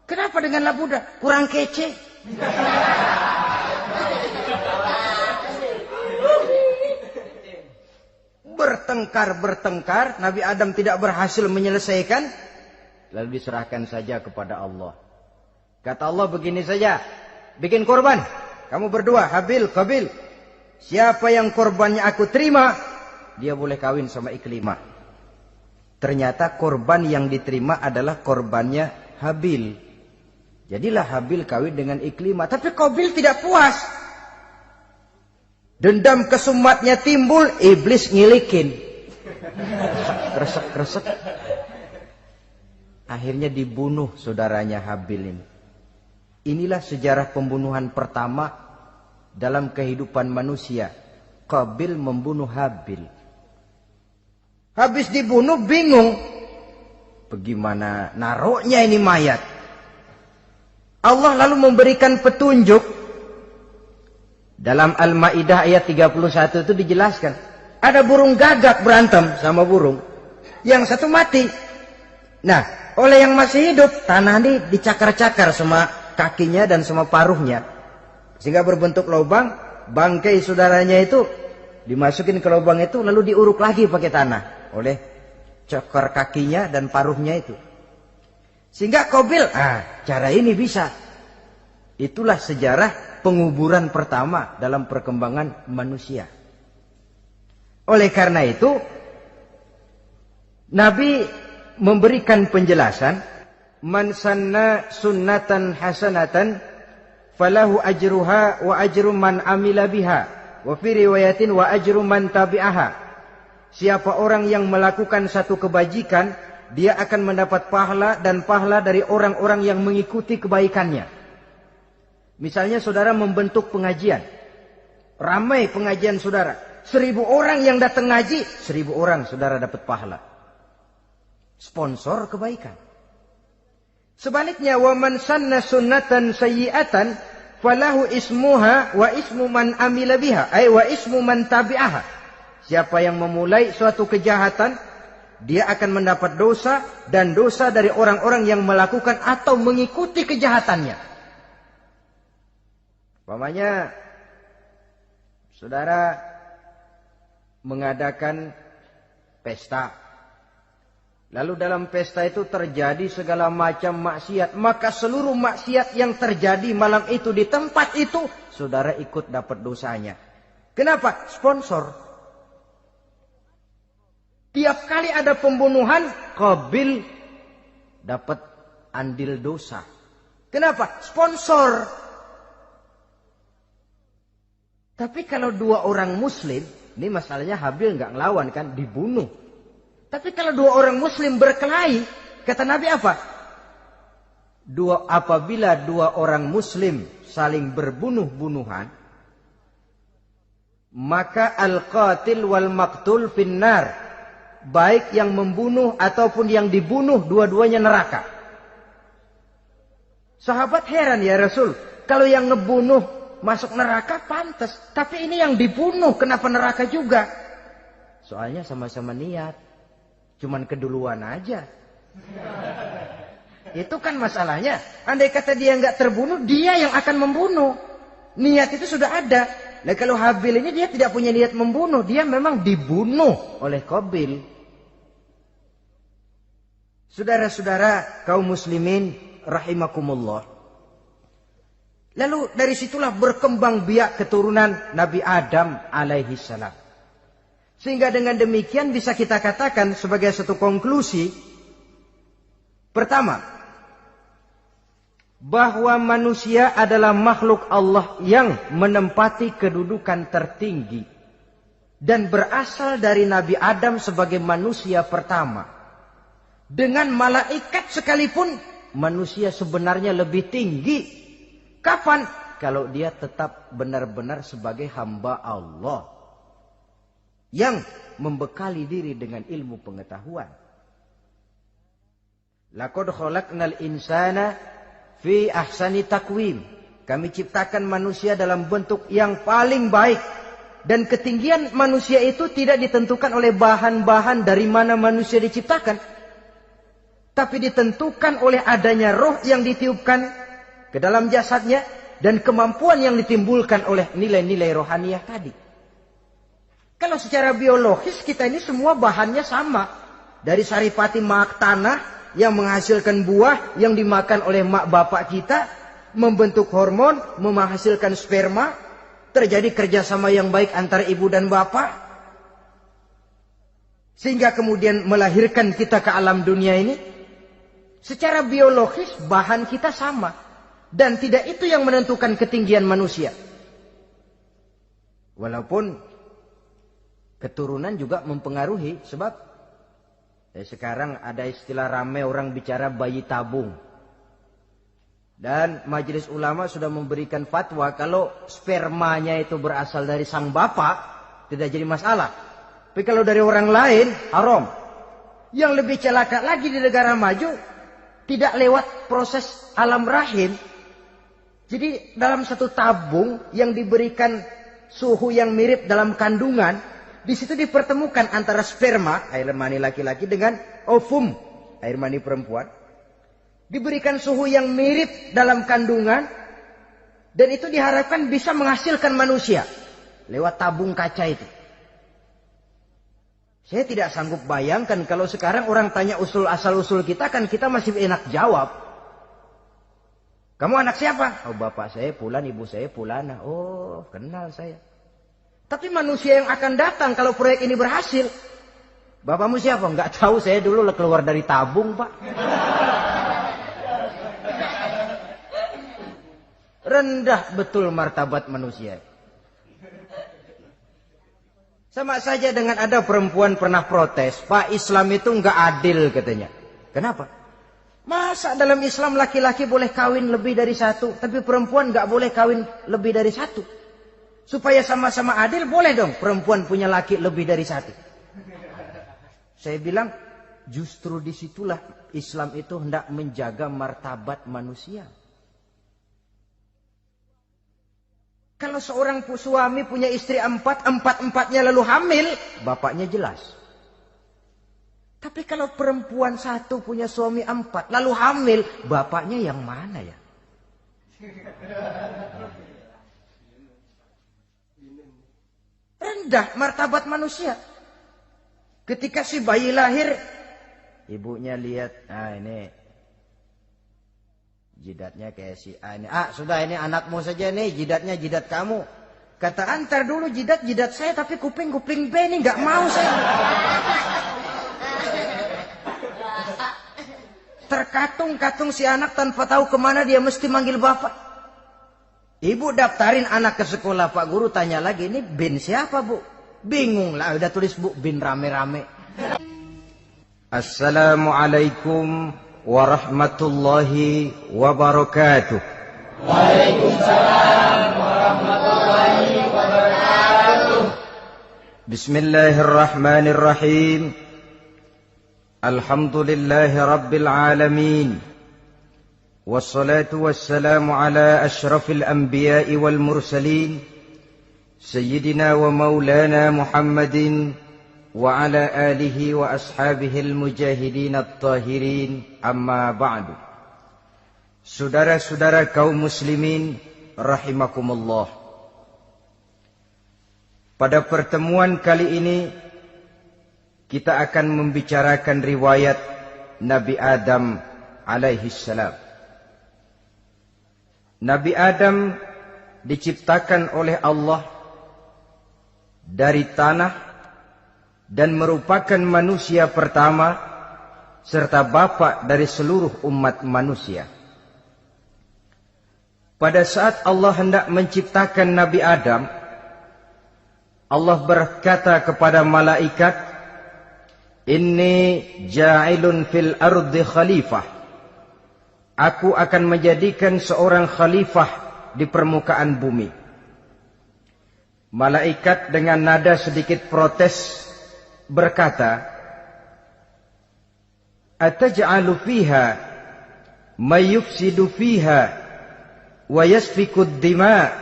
Kenapa dengan Labuda? Kurang kece. Bertengkar, Nabi Adam tidak berhasil menyelesaikan. Lalu diserahkan saja kepada Allah. Kata Allah begini saja, bikin korban. Kamu berdua, Habil, Qabil. Siapa yang korbannya aku terima, dia boleh kawin sama Iklimah. Ternyata korban yang diterima adalah korbannya Habil. Jadilah Habil kawin dengan Iklimah. Tapi Qabil tidak puas. Dendam kesumatnya timbul, iblis ngilikin. Kresek. Akhirnya dibunuh saudaranya Habil ini. Inilah sejarah pembunuhan pertama dalam kehidupan manusia. Qabil membunuh Habil. Habis dibunuh bingung. Bagaimana naruhnya ini mayat? Allah lalu memberikan petunjuk. Dalam Al-Ma'idah ayat 31 itu dijelaskan. Ada burung gagak berantem sama burung. Yang satu mati. Nah, oleh yang masih hidup, tanah ini dicakar-cakar sama kakinya dan sama paruhnya. Sehingga berbentuk lubang, bangkai saudaranya itu dimasukin ke lubang itu lalu diuruk lagi pakai tanah. Oleh cakar kakinya dan paruhnya itu. Sehingga Qabil, cara ini bisa. Itulah sejarah penguburan pertama dalam perkembangan manusia. Oleh karena itu, Nabi memberikan penjelasan, man sanna sunnatan hasanatan falahu ajruha wa ajru man amila biha wa fi riwayatin wa ajru man tabi'aha. Siapa orang yang melakukan satu kebajikan, dia akan mendapat pahala dan pahala dari orang-orang yang mengikuti kebaikannya. Misalnya saudara membentuk pengajian. Ramai pengajian saudara. 1000 orang yang datang ngaji, 1000 orang saudara dapat pahala. Sponsor kebaikan. Sebaliknya, wa man sanna sunnatan sayyi'atan falahu ismuha wa ismu man amila biha, ay wa ismu man tabi'aha. Siapa yang memulai suatu kejahatan, dia akan mendapat dosa dan dosa dari orang-orang yang melakukan atau mengikuti kejahatannya. Umpamanya, saudara mengadakan pesta. Lalu dalam pesta itu terjadi segala macam maksiat. Maka seluruh maksiat yang terjadi malam itu di tempat itu, saudara ikut dapat dosanya. Kenapa? Sponsor. Tiap kali ada pembunuhan, Qabil dapat andil dosa. Kenapa? Sponsor. Tapi kalau 2 orang muslim, ini masalahnya Habil nggak ngelawan kan, dibunuh. Tapi kalau 2 orang muslim berkelahi, kata Nabi apa? Apabila 2 orang muslim saling berbunuh-bunuhan, maka al-qatil wal maqtul finnar. Baik yang membunuh ataupun yang dibunuh, dua-duanya neraka. Sahabat heran, ya Rasul, kalau yang ngebunuh masuk neraka pantas, tapi ini yang dibunuh kenapa neraka juga? Soalnya sama-sama niat, cuman keduluan aja. Itu kan masalahnya. Andai kata dia nggak terbunuh, dia yang akan membunuh. Niat itu sudah ada. Nah kalau Habil ini dia tidak punya niat membunuh, dia memang dibunuh oleh Qabil. Saudara-saudara kaum muslimin rahimakumullah. Lalu dari situlah berkembang biak keturunan Nabi Adam alaihi salam. Sehingga dengan demikian bisa kita katakan sebagai satu konklusi. Pertama, bahwa manusia adalah makhluk Allah yang menempati kedudukan tertinggi. Dan berasal dari Nabi Adam sebagai manusia pertama. Dengan malaikat sekalipun, manusia sebenarnya lebih tinggi. Kapan? Kalau dia tetap benar-benar sebagai hamba Allah. Yang membekali diri dengan ilmu pengetahuan. Laqad khalaqnal insana fi ahsani takwim. Kami ciptakan manusia dalam bentuk yang paling baik. Dan ketinggian manusia itu tidak ditentukan oleh bahan-bahan dari mana manusia diciptakan. Tapi ditentukan oleh adanya roh yang ditiupkan ke dalam jasadnya. Dan kemampuan yang ditimbulkan oleh nilai-nilai rohaniah tadi. Kalau secara biologis kita ini semua bahannya sama. Dari saripati mak tanah yang menghasilkan buah yang dimakan oleh mak bapak kita. Membentuk hormon, menghasilkan sperma. Terjadi kerjasama yang baik antara ibu dan bapak. Sehingga kemudian melahirkan kita ke alam dunia ini. Secara biologis bahan kita sama. Dan tidak itu yang menentukan ketinggian manusia. Walaupun keturunan juga mempengaruhi. Sebab sekarang ada istilah ramai orang bicara bayi tabung. Dan majelis ulama sudah memberikan fatwa kalau spermanya itu berasal dari sang bapak, tidak jadi masalah. Tapi kalau dari orang lain, haram. Yang lebih celaka lagi di negara maju, tidak lewat proses alam rahim. Jadi dalam satu tabung yang diberikan suhu yang mirip dalam kandungan, di situ dipertemukan antara sperma, air mani laki-laki, dengan ovum, air mani perempuan. Diberikan suhu yang mirip dalam kandungan. Dan itu diharapkan bisa menghasilkan manusia. Lewat tabung kaca itu. Saya tidak sanggup bayangkan kalau sekarang orang tanya usul asal-usul kita, kan kita masih enak jawab. Kamu anak siapa? Oh bapak saya Fulan, ibu saya Fulana. Oh kenal saya. Tapi manusia yang akan datang kalau proyek ini berhasil. Bapakmu siapa? Enggak tahu, saya dulu keluar dari tabung pak. Rendah betul martabat manusia. Sama saja dengan ada perempuan pernah protes. Pak, Islam itu enggak adil katanya. Kenapa? Masa dalam Islam laki-laki boleh kawin lebih dari satu. Tapi perempuan enggak boleh kawin lebih dari satu. Supaya sama-sama adil boleh dong perempuan punya laki lebih dari satu. Saya bilang justru disitulah Islam itu hendak menjaga martabat manusia. Kalau seorang suami punya istri empat-empatnya lalu hamil, bapaknya jelas. Tapi kalau perempuan satu punya suami 4 lalu hamil, bapaknya yang mana ya? Rendah martabat manusia. Ketika si bayi lahir, ibunya lihat, ini jidatnya kayak si A ini. Sudah ini anakmu saja nih, jidatnya jidat kamu. Kata antar dulu jidat saya, tapi kuping B ini nggak mau saya. Terkatung-katung si anak tanpa tahu kemana dia mesti manggil bapak. Ibu daftarin anak ke sekolah, Pak Guru tanya lagi, ini bin siapa bu? Bingung lah, udah tulis bu, bin rame-rame. Assalamualaikum warahmatullahi wabarakatuh. Waalaikumsalam warahmatullahi wabarakatuh. Bismillahirrahmanirrahim. Alhamdulillahi rabbil alamin. والصلاة والسلام على أشرف الأنبياء والمرسلين سيدنا ومولانا محمد وعلى آله وأصحابه المجاهدين الطاهرين أما بعد. Saudara-saudara kaum muslimin rahimakumullah. Pada pertemuan kali ini kita akan membicarakan riwayat Nabi Adam alaihi salam. Nabi Adam diciptakan oleh Allah dari tanah dan merupakan manusia pertama serta bapa dari seluruh umat manusia. Pada saat Allah hendak menciptakan Nabi Adam, Allah berkata kepada malaikat, "Inni ja'ilun fil ardi khalifah." Aku akan menjadikan seorang khalifah di permukaan bumi. Malaikat dengan nada sedikit protes berkata, "Ataj'alu fiha may yufsidu fiha wa yasfiku ad-dima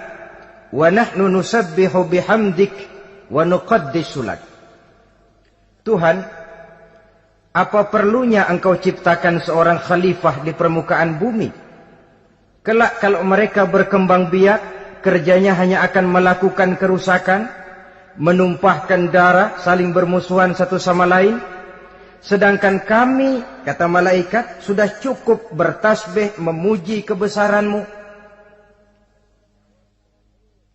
wa nahnu nusabbihu bihamdik wa nuqaddisu lak." Tuhan, apa perlunya engkau ciptakan seorang khalifah di permukaan bumi? Kelak kalau mereka berkembang biak, kerjanya hanya akan melakukan kerusakan, menumpahkan darah, saling bermusuhan satu sama lain. Sedangkan kami, kata malaikat, sudah cukup bertasbih memuji kebesaranmu.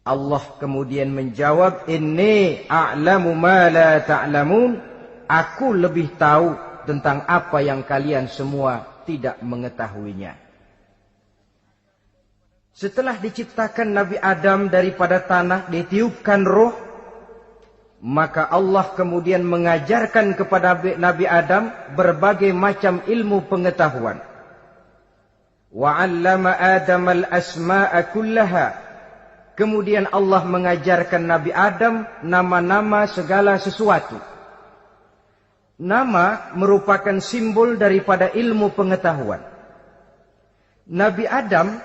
Allah kemudian menjawab, "Inni a'lamu ma la ta'lamun." Aku lebih tahu tentang apa yang kalian semua tidak mengetahuinya. Setelah diciptakan Nabi Adam daripada tanah, ditiupkan roh, maka Allah kemudian mengajarkan kepada Nabi Adam berbagai macam ilmu pengetahuan. Wa 'allama Adam al-asma'a kullaha. Kemudian Allah mengajarkan Nabi Adam nama-nama segala sesuatu. Nama merupakan simbol daripada ilmu pengetahuan. Nabi Adam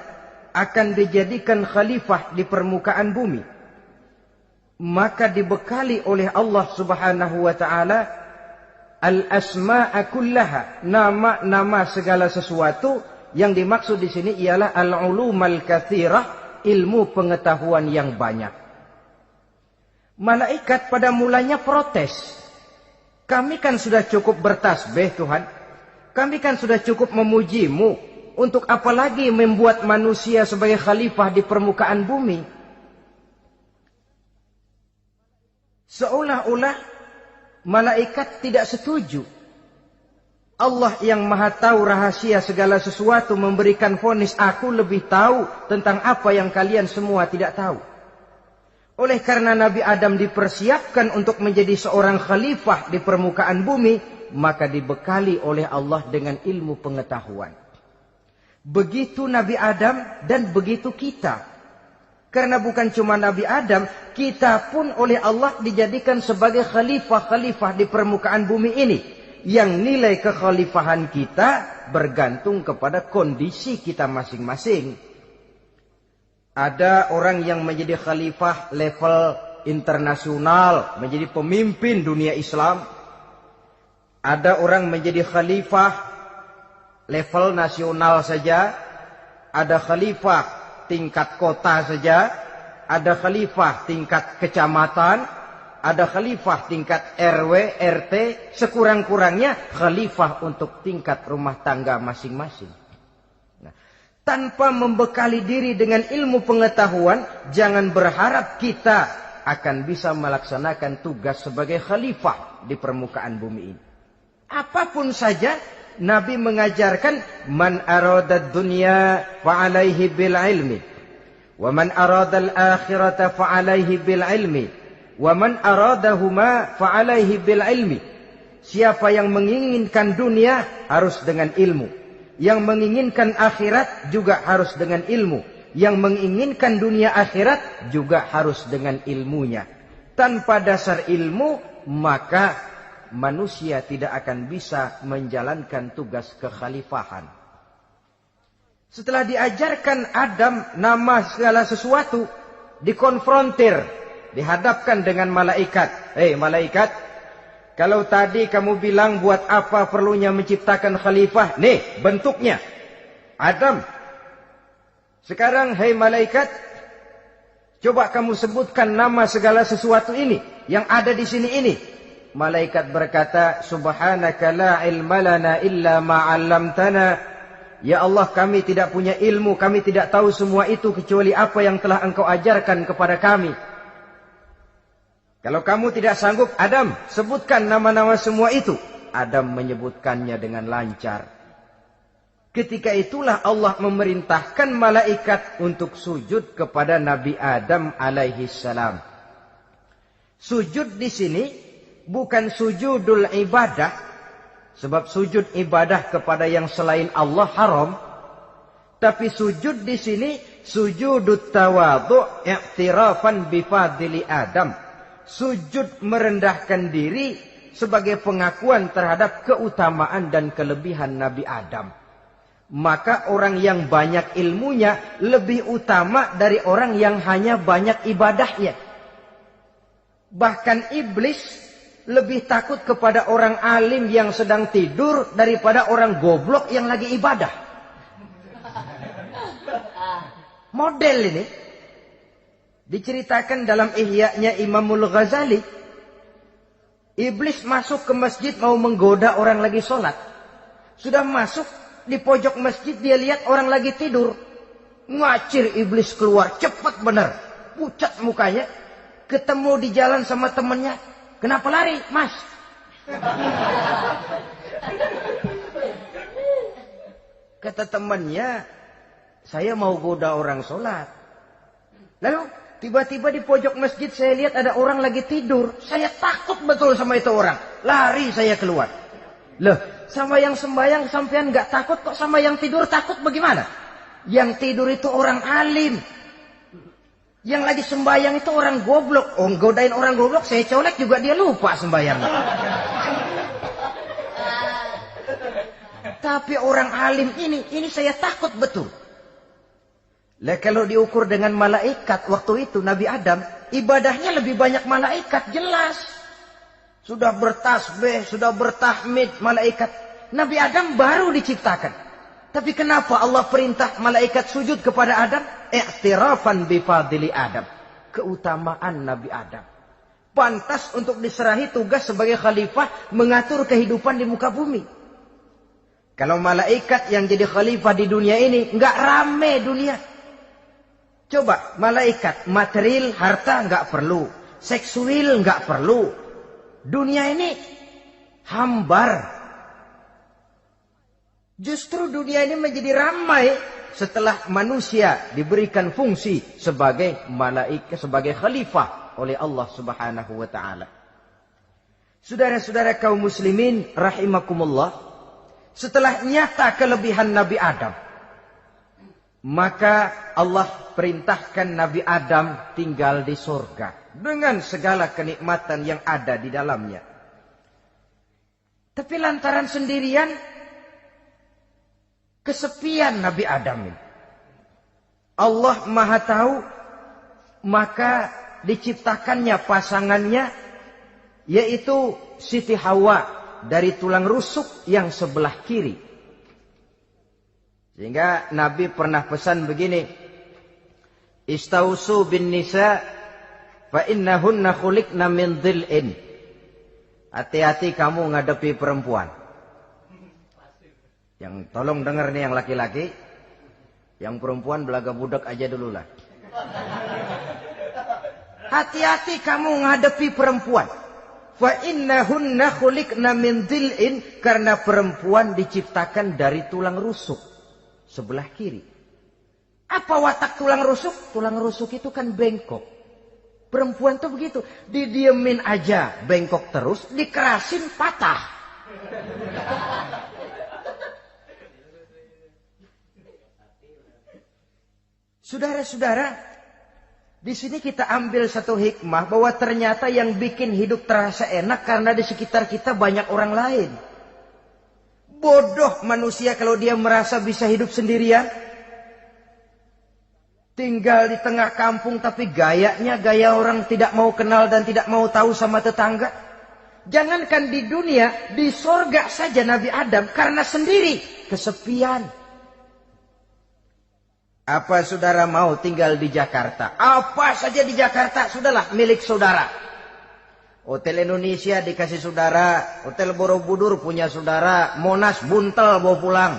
akan dijadikan khalifah di permukaan bumi. Maka dibekali oleh Allah Subhanahu wa taala al-asma'a kullaha, nama-nama segala sesuatu. Yang dimaksud di sini ialah al-ulumal katsirah, ilmu pengetahuan yang banyak. Malaikat pada mulanya protes. Kami kan sudah cukup bertasbih Tuhan. Kami kan sudah cukup memujimu. Untuk apa lagi membuat manusia sebagai khalifah di permukaan bumi? Seolah-olah malaikat tidak setuju. Allah yang maha tahu rahasia segala sesuatu memberikan vonis, aku lebih tahu tentang apa yang kalian semua tidak tahu. Oleh karena Nabi Adam dipersiapkan untuk menjadi seorang khalifah di permukaan bumi, maka dibekali oleh Allah dengan ilmu pengetahuan. Begitu Nabi Adam dan begitu kita. Karena bukan cuma Nabi Adam, kita pun oleh Allah dijadikan sebagai khalifah-khalifah di permukaan bumi ini. Yang nilai kekhalifahan kita bergantung kepada kondisi kita masing-masing. Ada orang yang menjadi khalifah level internasional, menjadi pemimpin dunia Islam. Ada orang menjadi khalifah level nasional saja. Ada khalifah tingkat kota saja. Ada khalifah tingkat kecamatan. Ada khalifah tingkat RW, RT, sekurang-kurangnya khalifah untuk tingkat rumah tangga masing-masing. Nah, tanpa membekali diri dengan ilmu pengetahuan, jangan berharap kita akan bisa melaksanakan tugas sebagai khalifah di permukaan bumi ini. Apapun saja, Nabi mengajarkan, man aradad dunya fa'alaihi bil ilmi, wa man aradal akhirata fa'alaihi bil ilmi. Wa man aradahuma fa'alaihi bil ilmi. Siapa yang menginginkan dunia harus dengan ilmu. Yang menginginkan akhirat juga harus dengan ilmu. Yang menginginkan dunia akhirat juga harus dengan ilmunya. Tanpa dasar ilmu, maka manusia tidak akan bisa menjalankan tugas kekhalifahan. Setelah diajarkan Adam nama segala sesuatu, dikonfrontir, dihadapkan dengan malaikat. Malaikat, kalau tadi kamu bilang buat apa perlunya menciptakan khalifah? Nih bentuknya. Adam. Sekarang malaikat, coba kamu sebutkan nama segala sesuatu ini yang ada di sini ini. Malaikat berkata, Subhanaka la ilma lana illa ma 'allamtana. Ya Allah, kami tidak punya ilmu, kami tidak tahu semua itu kecuali apa yang telah Engkau ajarkan kepada kami. Kalau kamu tidak sanggup, Adam, sebutkan nama-nama semua itu. Adam menyebutkannya dengan lancar. Ketika itulah Allah memerintahkan malaikat untuk sujud kepada Nabi Adam alaihi salam. Sujud di sini bukan sujudul ibadah, sebab sujud ibadah kepada yang selain Allah haram. Tapi sujud di sini sujudut tawadhu' i'tirafan bifadli Adam. Sujud merendahkan diri sebagai pengakuan terhadap keutamaan dan kelebihan Nabi Adam. Maka orang yang banyak ilmunya lebih utama dari orang yang hanya banyak ibadahnya. Bahkan iblis lebih takut kepada orang alim yang sedang tidur daripada orang goblok yang lagi ibadah. Model ini diceritakan dalam Ihya'nya Imamul Ghazali. Iblis masuk ke masjid mau menggoda orang lagi sholat. Sudah masuk di pojok masjid, dia lihat orang lagi tidur. Ngacir iblis keluar, cepat benar. Pucat mukanya. Ketemu di jalan sama temannya. Kenapa lari, Mas? Kata temannya, saya mau goda orang sholat. Lalu tiba-tiba di pojok masjid saya lihat ada orang lagi tidur. Saya takut betul sama itu orang. Lari saya keluar. Loh, sama yang sembahyang sampean nggak takut, kok sama yang tidur takut bagaimana? Yang tidur itu orang alim. Yang lagi sembahyang itu orang goblok. Oh, godain orang goblok, saya colek juga dia lupa sembahyangnya. Tapi orang alim ini saya takut betul. Lah kalau diukur dengan malaikat waktu itu Nabi Adam, ibadahnya lebih banyak malaikat, jelas. Sudah bertasbih, sudah bertahmid malaikat. Nabi Adam baru diciptakan. Tapi kenapa Allah perintah malaikat sujud kepada Adam? I'tirafan bifadli Adam. Keutamaan Nabi Adam. Pantas untuk diserahi tugas sebagai khalifah mengatur kehidupan di muka bumi. Kalau malaikat yang jadi khalifah di dunia ini, nggak rame dunia. Coba, malaikat, material, harta nggak perlu. Seksual nggak perlu. Dunia ini hambar. Justru dunia ini menjadi ramai setelah manusia diberikan fungsi sebagai malaikat, sebagai khalifah oleh Allah Subhanahu wa taala. Saudara-saudara kaum muslimin rahimakumullah, setelah nyata kelebihan Nabi Adam, maka Allah perintahkan Nabi Adam tinggal di surga dengan segala kenikmatan yang ada di dalamnya. Tapi lantaran sendirian, kesepian Nabi Adam ini. Allah Maha Tahu, maka diciptakannya pasangannya, yaitu Siti Hawa dari tulang rusuk yang sebelah kiri. Sehingga Nabi pernah pesan begini, Istausu bin nisa fa innahunna khuliqna min dhil'in. Hati-hati kamu ngadepi perempuan. Yang tolong dengar nih yang laki-laki, yang perempuan belaga budak aja dulu lah. Hati-hati kamu ngadepi perempuan. Fa innahunna khuliqna min dhil'in, karena perempuan diciptakan dari tulang rusuk sebelah kiri. Apa watak tulang rusuk? Tulang rusuk itu kan bengkok. Perempuan tuh begitu, didiemin aja bengkok terus, dikerasin patah. Saudara-saudara, di sini kita ambil satu hikmah bahwa ternyata yang bikin hidup terasa enak karena di sekitar kita banyak orang lain. Bodoh manusia kalau dia merasa bisa hidup sendirian. Tinggal di tengah kampung tapi gayanya gaya orang tidak mau kenal dan tidak mau tahu sama tetangga. Jangankan di dunia, di sorga saja Nabi Adam karena sendiri kesepian. Apa saudara mau tinggal di Jakarta? Apa saja di Jakarta, sudahlah milik saudara. Hotel Indonesia dikasih saudara, Hotel Borobudur punya saudara, Monas buntel bawa pulang.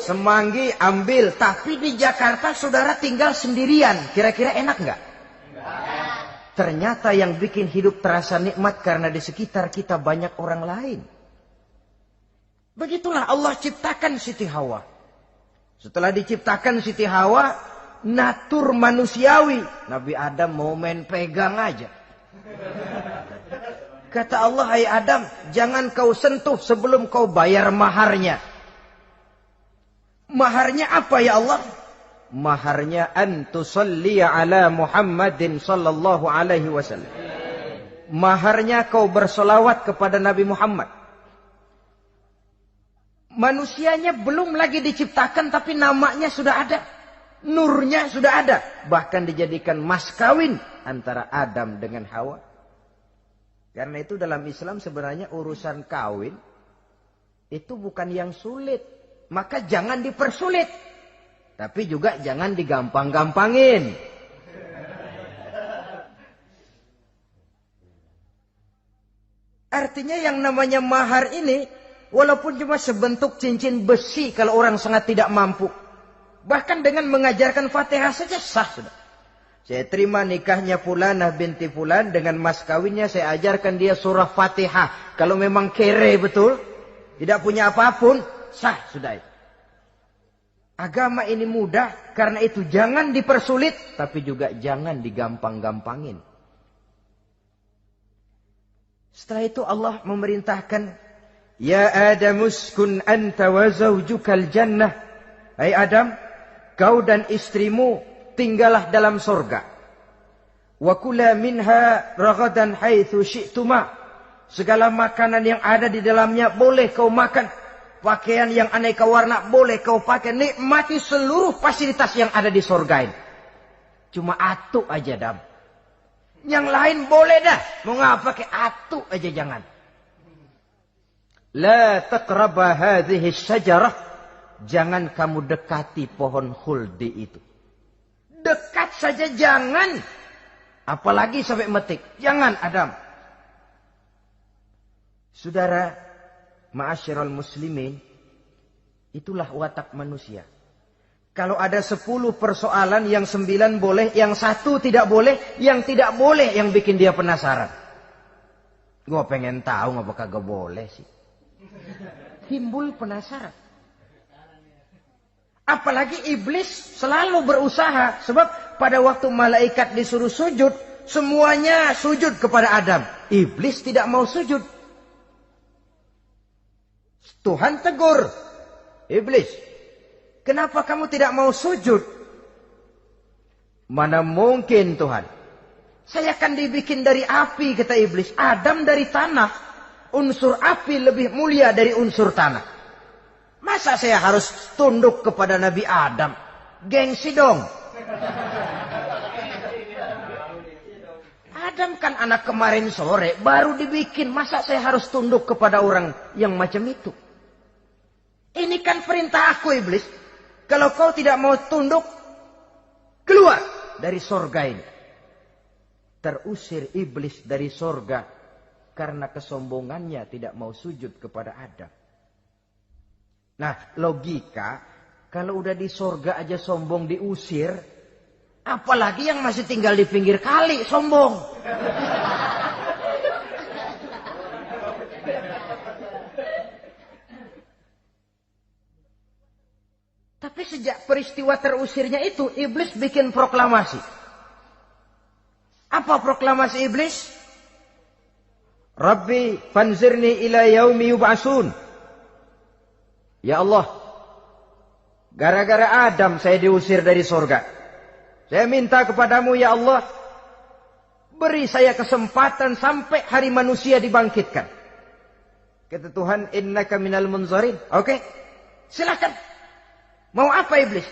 Semanggi ambil, tapi di Jakarta saudara tinggal sendirian. Kira-kira enak nggak? Ternyata yang bikin hidup terasa nikmat karena di sekitar kita banyak orang lain. Begitulah Allah ciptakan Siti Hawa. Setelah diciptakan Siti Hawa, natur manusiawi. Nabi Adam mau main pegang aja. Kata Allah, hai Adam, jangan kau sentuh sebelum kau bayar maharnya. Maharnya apa ya Allah? Maharnya an tusalliya ala Muhammadin sallallahu alaihi wasallam. Maharnya kau bersolawat kepada Nabi Muhammad. Manusianya belum lagi diciptakan tapi namanya sudah ada. Nurnya sudah ada. Bahkan dijadikan mas kawin antara Adam dengan Hawa. Karena itu dalam Islam sebenarnya urusan kawin itu bukan yang sulit. Maka jangan dipersulit. Tapi juga jangan digampang-gampangin. Artinya yang namanya mahar ini, walaupun cuma sebentuk cincin besi kalau orang sangat tidak mampu. Bahkan dengan mengajarkan Fatihah saja sah sudah. Saya terima nikahnya Fulanah binti Fulan, dengan mas kawinnya saya ajarkan dia surah Fatihah. Kalau memang kere betul, tidak punya apapun, sah sudah. Agama ini mudah, karena itu jangan dipersulit, tapi juga jangan digampang-gampangin. Setelah itu Allah memerintahkan, Ya Adam uskun anta wa zawjukal jannah. Hai Adam, kau dan istrimu tinggallah dalam sorga. Wa kula minha ragadan haitsu syi'tuma. Segala makanan yang ada di dalamnya boleh kau makan. Pakaian yang aneka warna boleh kau pakai. Nikmati seluruh fasilitas yang ada di sorga ini. Cuma atu aja Adam. Yang lain boleh dah. Mau ngapa pakai atu aja jangan. La taqraba hadhihi syajarah. Jangan kamu dekati pohon khuldi itu. Dekat saja jangan. Apalagi sampai metik. Jangan Adam. Saudara, ma'asyiral muslimin, itulah watak manusia. Kalau ada 10 persoalan, yang 9 boleh, yang 1 tidak boleh, yang tidak boleh yang bikin dia penasaran. Gua pengen tahu ngapa kagak boleh sih. Timbul penasaran. Apalagi iblis selalu berusaha. Sebab pada waktu malaikat disuruh sujud, semuanya sujud kepada Adam. Iblis tidak mau sujud. Tuhan tegur, iblis, kenapa kamu tidak mau sujud? Mana mungkin Tuhan. Saya akan dibikin dari api, kata iblis. Adam dari tanah. Unsur api lebih mulia dari unsur tanah. Masa saya harus tunduk kepada Nabi Adam? Gengsi dong. Adam kan anak kemarin sore, baru dibikin. Masa saya harus tunduk kepada orang yang macam itu? Ini kan perintah aku iblis. Kalau kau tidak mau tunduk, keluar dari sorga ini. Terusir iblis dari sorga karena kesombongannya tidak mau sujud kepada Adam. Nah, logika, kalau udah di sorga aja sombong diusir, apalagi yang masih tinggal di pinggir kali sombong. Tapi sejak peristiwa terusirnya itu, iblis bikin proklamasi. Apa proklamasi iblis? Rabbi fanzirni ila yaumi yub'asun. Ya Allah, gara-gara Adam saya diusir dari surga. Saya minta kepadamu ya Allah, beri saya kesempatan sampai hari manusia dibangkitkan. Kata Tuhan, innaka minal munzarin. Oke. Silakan. Mau apa iblis?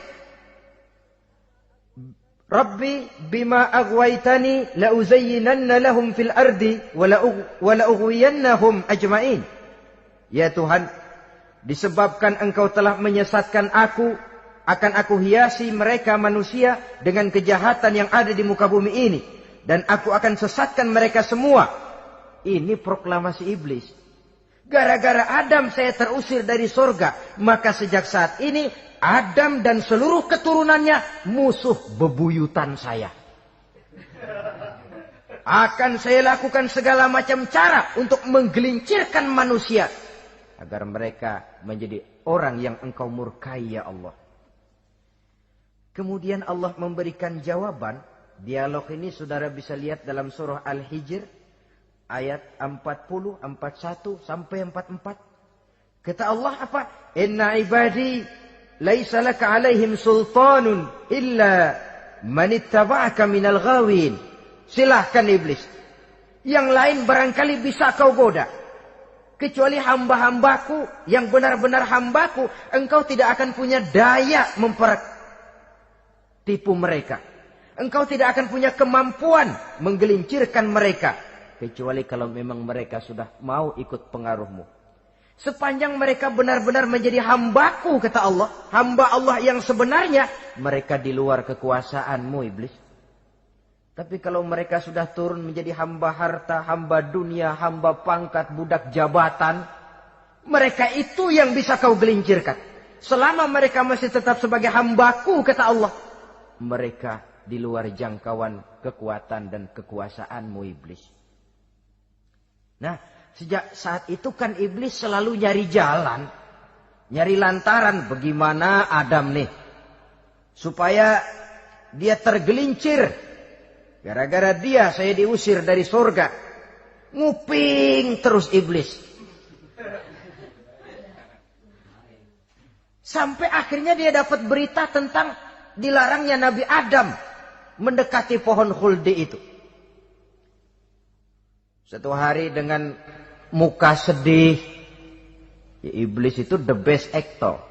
Rabbi bima aghwaytani la uzayyinanna lahum fil ardi wa la ughwiyannahum ajma'in. Ya Tuhan, disebabkan Engkau telah menyesatkan aku, akan aku hiasi mereka manusia dengan kejahatan yang ada di muka bumi ini, dan aku akan sesatkan mereka semua. Ini proklamasi iblis. Gara-gara Adam saya terusir dari surga, maka sejak saat ini Adam dan seluruh keturunannya musuh bebuyutan saya. Akan saya lakukan segala macam cara untuk menggelincirkan manusia agar mereka menjadi orang yang Engkau murkai, ya Allah. Kemudian Allah memberikan jawaban. Dialog ini saudara bisa lihat dalam surah Al-Hijr ayat 40, 41 sampai 44. Kata Allah apa? Inna ibadi laisa laka alaihim sultanun illa man ittaba'aka minal ghawin. Silahkan iblis. Yang lain barangkali bisa kau goda. Kecuali hamba-hambaku yang benar-benar hambaku, engkau tidak akan punya daya tipu mereka. Engkau tidak akan punya kemampuan menggelincirkan mereka. Kecuali kalau memang mereka sudah mau ikut pengaruhmu. Sepanjang mereka benar-benar menjadi hambaku, kata Allah. Hamba Allah yang sebenarnya, mereka di luar kekuasaanmu, iblis. Tapi kalau mereka sudah turun menjadi hamba harta, hamba dunia, hamba pangkat, budak jabatan, mereka itu yang bisa kau gelincirkan. Selama mereka masih tetap sebagai hambaku, kata Allah, mereka di luar jangkauan kekuatan dan kekuasaanmu, iblis. Nah, sejak saat itu kan iblis selalu nyari jalan, nyari lantaran bagaimana Adam nih supaya dia tergelincir. Gara-gara dia saya diusir dari surga. Nguping terus iblis. Sampai akhirnya dia dapat berita tentang dilarangnya Nabi Adam mendekati pohon khuldi itu. Satu hari dengan muka sedih. Ya, iblis itu the best actor.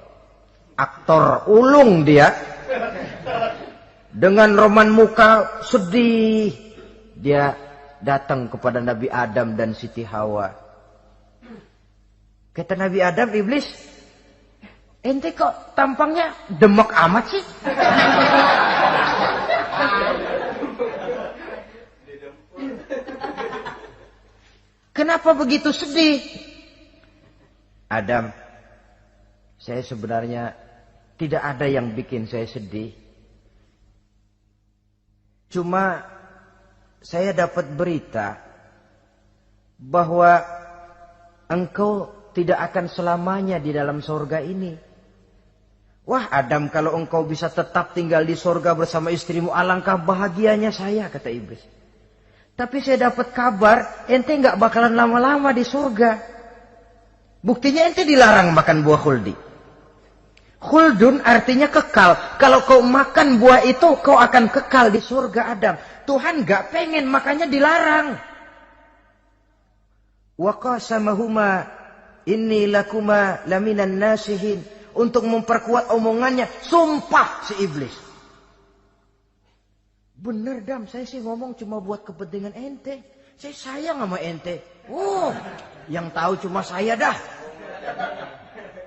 Aktor ulung dia. Dengan roman muka sedih. Dia datang kepada Nabi Adam dan Siti Hawa. Kata Nabi Adam, iblis, ente kok tampangnya demek amat sih? Kenapa begitu sedih? Adam, saya sebenarnya tidak ada yang bikin saya sedih. Cuma saya dapat berita bahwa engkau tidak akan selamanya di dalam surga ini. Wah Adam, kalau engkau bisa tetap tinggal di surga bersama istrimu, alangkah bahagianya saya, kata iblis. Tapi saya dapat kabar, ente nggak bakalan lama-lama di surga. Buktinya ente dilarang makan buah khuldi. Khuldun artinya kekal. Kalau kau makan buah itu, kau akan kekal di surga, Adam. Tuhan nggak pengen, makanya dilarang. Wa qasamahuma inni lakuma laminan nasihin. Untuk memperkuat omongannya, sumpah si iblis. Bener Dam, saya sih ngomong cuma buat kepentingan ente. Saya sayang sama ente. Oh, yang tahu cuma saya dah.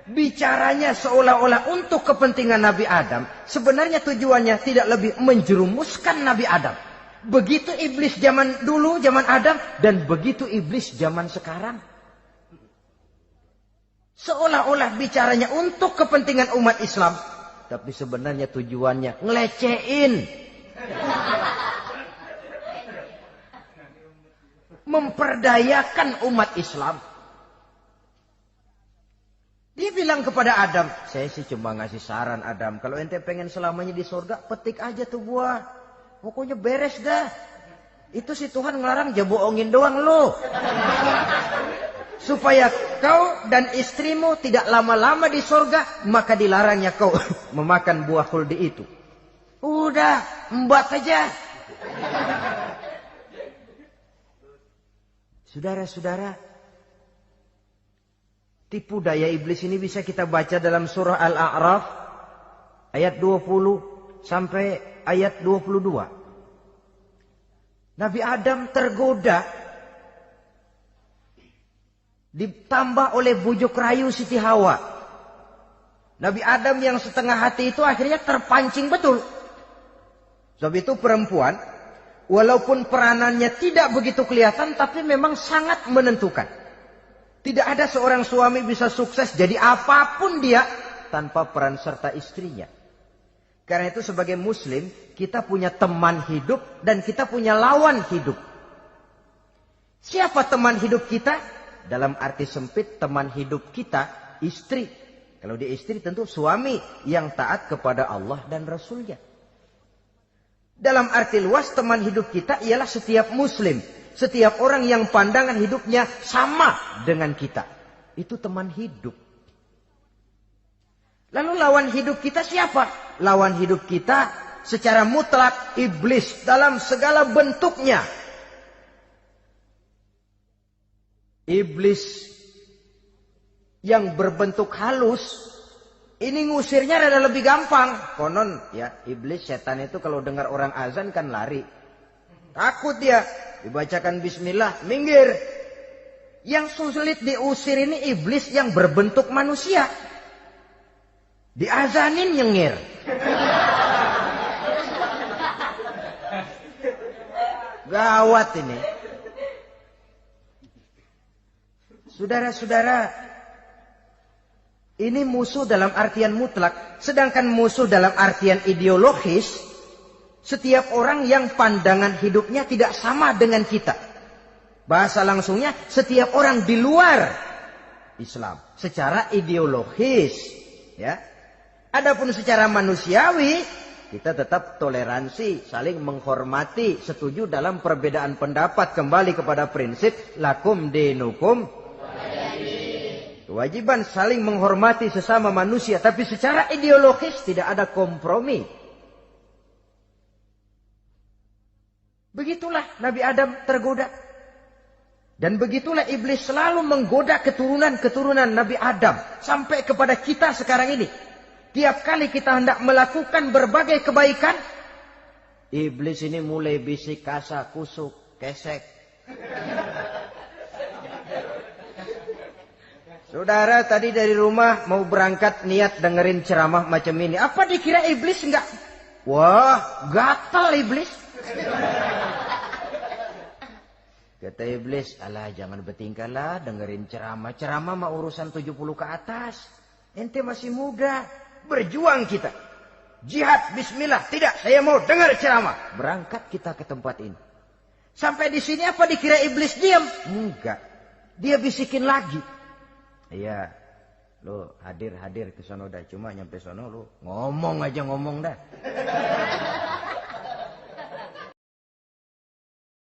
Bicaranya seolah-olah untuk kepentingan Nabi Adam. Sebenarnya tujuannya tidak lebih menjerumuskan Nabi Adam. Begitu iblis zaman dulu, zaman Adam. Dan begitu iblis zaman sekarang. Seolah-olah bicaranya untuk kepentingan umat Islam. Tapi sebenarnya tujuannya ngelecehin. Memperdayakan umat Islam. Dia bilang kepada Adam, saya sih cuma ngasih saran Adam, kalau ente pengen selamanya di surga, petik aja tuh buah. Pokoknya beres dah. Itu si Tuhan ngelarang, ya bohongin doang lo. Supaya kau dan istrimu tidak lama-lama di surga, maka dilarangnya kau memakan buah khuldi itu. Udah, embat aja. Saudara-saudara, Tipu daya iblis ini bisa kita baca dalam surah Al-A'raf ayat 20 sampai ayat 22. Nabi Adam tergoda, ditambah oleh bujuk rayu Siti Hawa. Nabi Adam yang setengah hati itu akhirnya terpancing betul. Sebab itu perempuan, walaupun peranannya tidak begitu kelihatan, tapi memang sangat menentukan. Tidak ada seorang suami bisa sukses jadi apapun dia tanpa peran serta istrinya. Karena itu sebagai muslim, kita punya teman hidup dan kita punya lawan hidup. Siapa teman hidup kita? Dalam arti sempit, teman hidup kita istri. Kalau dia istri tentu suami yang taat kepada Allah dan Rasulnya. Dalam arti luas, teman hidup kita ialah setiap muslim. Setiap orang yang pandangan hidupnya sama dengan kita. Itu teman hidup. Lalu lawan hidup kita siapa? Lawan hidup kita secara mutlak iblis dalam segala bentuknya. Iblis yang berbentuk halus, ini ngusirnya rada lebih gampang. Konon ya, iblis setan itu kalau dengar orang azan kan lari. Takut dia, dibacakan bismillah, minggir. Yang sulit diusir ini iblis yang berbentuk manusia. Diazanin nyengir. Gawat ini. Saudara-saudara, ini musuh dalam artian mutlak. Sedangkan musuh dalam artian ideologis, setiap orang yang pandangan hidupnya tidak sama dengan kita. Bahasa langsungnya, setiap orang di luar Islam secara ideologis, ya. Adapun secara manusiawi, kita tetap toleransi, saling menghormati, setuju dalam perbedaan pendapat, kembali kepada prinsip lakum dinukum. Kewajiban saling menghormati sesama manusia, tapi secara ideologis tidak ada kompromi. Begitulah Nabi Adam tergoda. Dan begitulah iblis selalu menggoda keturunan-keturunan Nabi Adam sampai kepada kita sekarang ini. Tiap kali kita hendak melakukan berbagai kebaikan, iblis ini mulai bisik kasa, kusuk, kesek. Saudara tadi dari rumah mau berangkat niat dengerin ceramah macam ini. Apa dikira iblis enggak? Wah, gatal iblis. Kata iblis, alah jangan bertingkah lah dengerin ceramah. Ceramah mah urusan 70 ke atas. Ente masih muda. Berjuang kita. Jihad, bismillah. Tidak, saya mau dengar ceramah. Berangkat kita ke tempat ini. Sampai di sini apa dikira iblis diam? Enggak. Dia bisikin lagi. Iya. Lo hadir ke sono dah. Cuma nyampe sono lo ngomong aja ngomong dah.